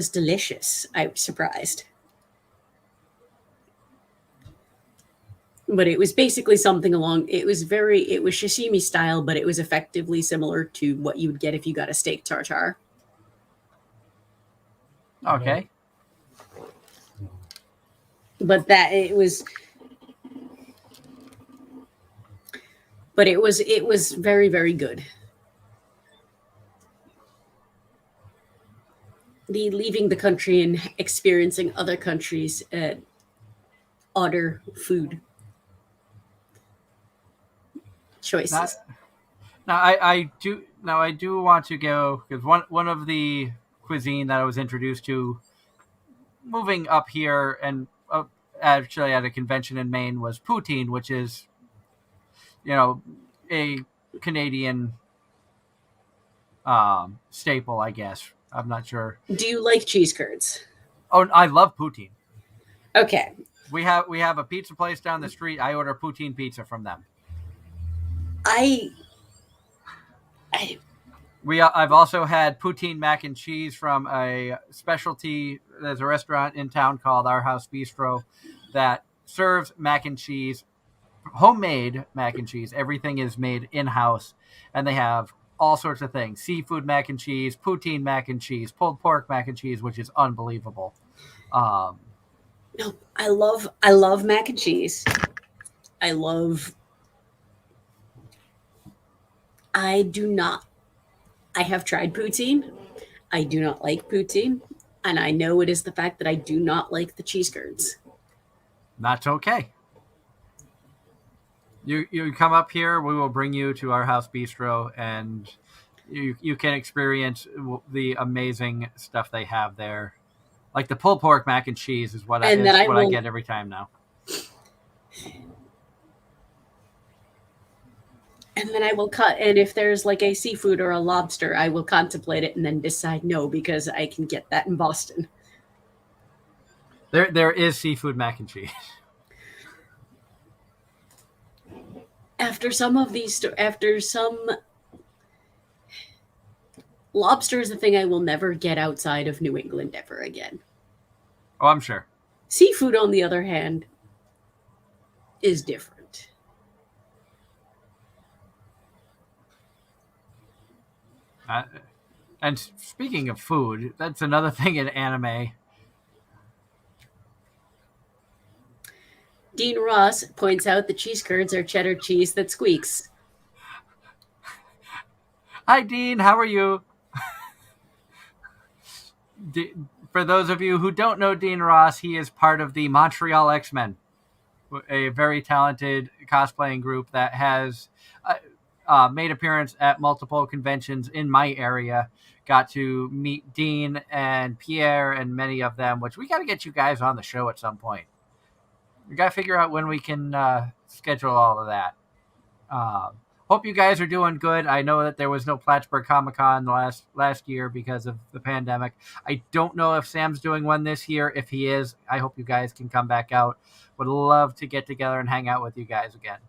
delicious. I was surprised. But it was basically something it was sashimi style, but it was effectively similar to what you would get if you got a steak tartare. Okay. But it was very, very good. The leaving the country and experiencing other countries' other food choices. Now I do want to go, because one of the cuisine that I was introduced to moving up here and actually at a convention in Maine was poutine, which is, a Canadian staple, I guess. I'm not sure. Do you like cheese curds? Oh, I love poutine. Okay. We have a pizza place down the street. I order poutine pizza from them. I've also had poutine mac and cheese from a specialty. There's a restaurant in town called Our House Bistro that serves mac and cheese, homemade mac and cheese. Everything is made in-house, and they have all sorts of things: seafood mac and cheese, poutine mac and cheese, pulled pork mac and cheese, which is unbelievable. No, I love mac and cheese. I have tried poutine. I do not like poutine, and I know it is the fact that I do not like the cheese curds. That's okay. You come up here, we will bring you to Our House Bistro, and you can experience the amazing stuff they have there. Like the pulled pork mac and cheese is what I get every time now. And then I will and if there's like a seafood or a lobster, I will contemplate it and then decide no, because I can get that in Boston. There is seafood mac and cheese. After some lobster is the thing I will never get outside of New England ever again. Oh, I'm sure. Seafood, on the other hand, is different. And speaking of food, that's another thing in anime. Dean Ross points out the cheese curds are cheddar cheese that squeaks. Hi, Dean. How are you? For those of you who don't know Dean Ross, he is part of the Montreal X-Men, a very talented cosplaying group that has made appearance at multiple conventions in my area. Got to meet Dean and Pierre and many of them, which we got to get you guys on the show at some point. We got to figure out when we can schedule all of that. Hope you guys are doing good. I know that there was no Plattsburgh Comic-Con last year because of the pandemic. I don't know if Sam's doing one this year. If he is, I hope you guys can come back out. Would love to get together and hang out with you guys again.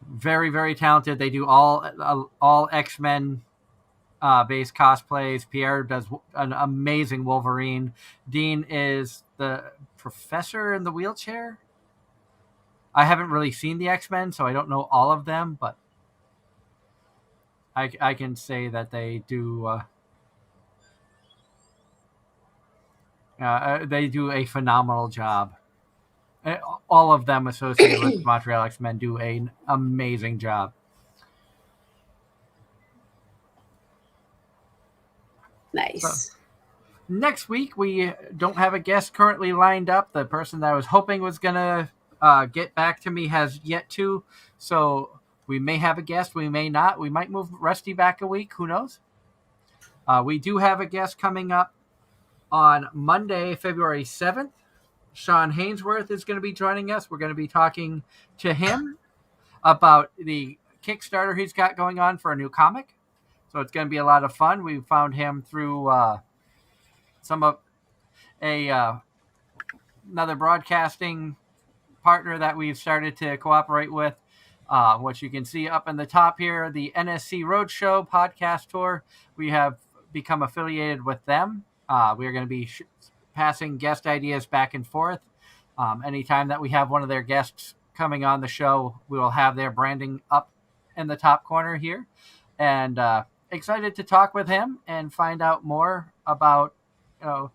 Very, very talented. They do all X-Men based cosplays. Pierre does an amazing Wolverine. Dean is the professor in the wheelchair. I haven't really seen the X-Men, so I don't know all of them, but I can say that they do a phenomenal job. All of them associated with Montreal X-Men do an amazing job. Nice. So, next week, we don't have a guest currently lined up. The person that I was hoping was going to get back to me has yet to. So we may have a guest. We may not. We might move Rusty back a week. Who knows? We do have a guest coming up on Monday, February 7th. Sean Hainsworth is going to be joining us. We're going to be talking to him about the Kickstarter he's got going on for a new comic. So it's going to be a lot of fun. We found him through another broadcasting partner that we've started to cooperate with. What you can see up in the top here, the NSC Roadshow podcast tour. We have become affiliated with them. We are going to be passing guest ideas back and forth. Anytime that we have one of their guests coming on the show, we will have their branding up in the top corner here. And excited to talk with him and find out more about the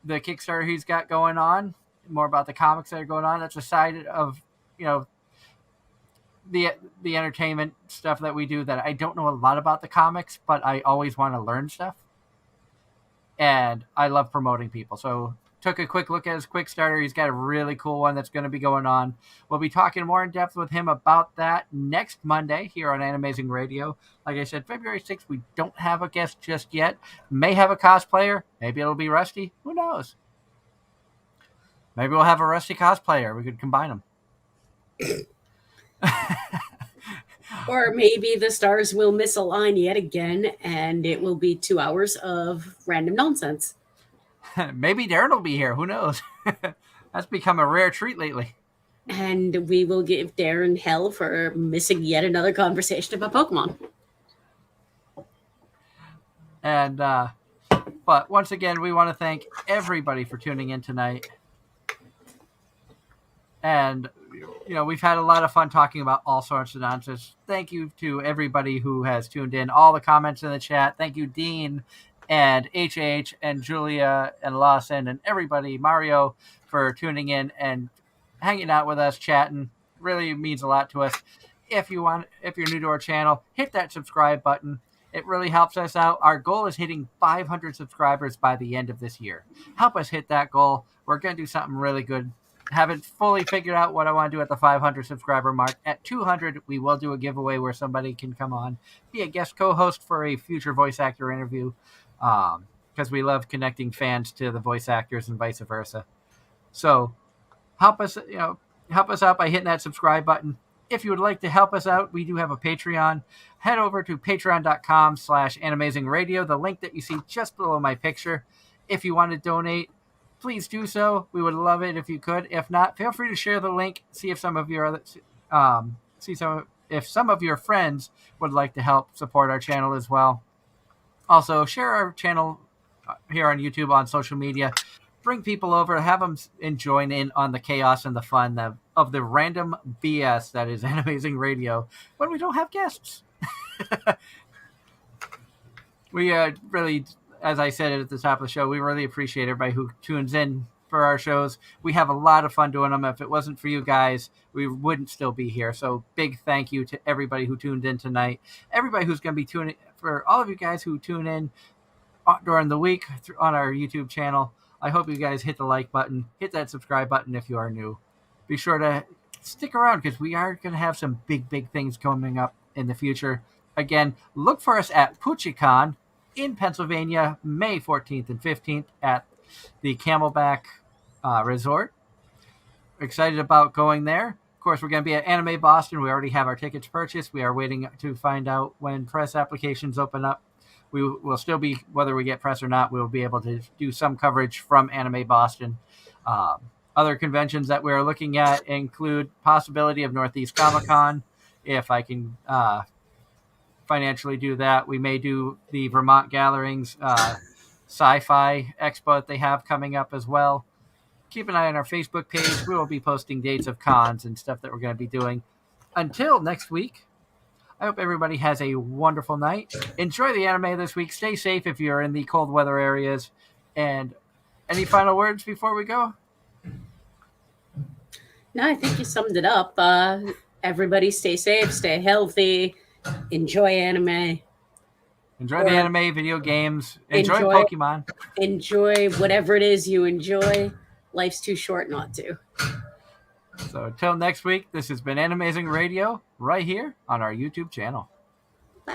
Kickstarter he's got going on, more about the comics that are going on. That's a side of the entertainment stuff that we do that I don't know a lot about the comics, but I always want to learn stuff. And I love promoting people. So took a quick look at his Kickstarter. He's got a really cool one that's going to be going on. We'll be talking more in depth with him about that next Monday here on Anime-Zing Radio. Like I said, February 6th, we don't have a guest just yet. May have a cosplayer. Maybe it'll be Rusty. Who knows? Maybe we'll have a Rusty cosplayer. We could combine them. Or maybe the stars will misalign yet again, and it will be 2 hours of random nonsense. Maybe Darren will be here. Who knows? That's become a rare treat lately. And we will give Darren hell for missing yet another conversation about Pokemon. And, but once again, we want to thank everybody for tuning in tonight. And, we've had a lot of fun talking about all sorts of nonsense. Thank you to everybody who has tuned in, all the comments in the chat. Thank you, Dean and HH and Julia and Lawson and everybody, Mario, for tuning in and hanging out with us, chatting. Really means a lot to us. If you're new to our channel, hit that subscribe button. It really helps us out. Our goal is hitting 500 subscribers by the end of this year. Help us hit that goal. We're going to do something really good. Haven't fully figured out what I want to do at the 500 subscriber mark. At 200, we will do a giveaway where somebody can come on, be a guest co-host for a future voice actor interview. because we love connecting fans to the voice actors and vice versa. So help us out by hitting that subscribe button. If you would like to help us out, we do have a Patreon. Head over to patreon.com/Anime-Zing Radio, the link that you see just below my picture. If you want to donate, please do so. We would love it if you could. If not, feel free to share the link. See if some of your if some of your friends would like to help support our channel as well. Also, share our channel here on YouTube on social media. Bring people over, have them join in on the chaos and the fun of the random BS that is Anime-Zing Radio when we don't have guests. We really, as I said at the top of the show, we really appreciate everybody who tunes in for our shows. We have a lot of fun doing them. If it wasn't for you guys, we wouldn't still be here. So big thank you to everybody who tuned in tonight. Everybody who's going to be tuning in, for all of you guys who tune in during the week on our YouTube channel. I hope you guys hit the like button, hit that subscribe button if you are new. Be sure to stick around because we are going to have some big things coming up in the future. Again, look for us at Poutine in Pennsylvania, May 14th and 15th at the Camelback Resort. Excited about going there. Of course, we're going to be at Anime Boston. We already have our tickets purchased. We are waiting to find out when press applications open up. We will still be, whether we get press or not, we will be able to do some coverage from Anime Boston. Other conventions that we're looking at include possibility of Northeast Comic Con. If I can financially do that, we may do the Vermont Gatherings sci-fi expo that they have coming up as well. Keep an eye on our Facebook page. We will be posting dates of cons and stuff that we're going to be doing. Until next week, I hope everybody has a wonderful night. Enjoy the anime this week. Stay safe if you're in the cold weather areas. And any final words before we go? No, I think you summed it up. Everybody stay safe, stay healthy, enjoy anime. Enjoy the anime, video games. Enjoy Pokemon. Enjoy whatever it is you enjoy. Life's too short not to. So until next week, this has been Anime-Zing Radio right here on our YouTube channel.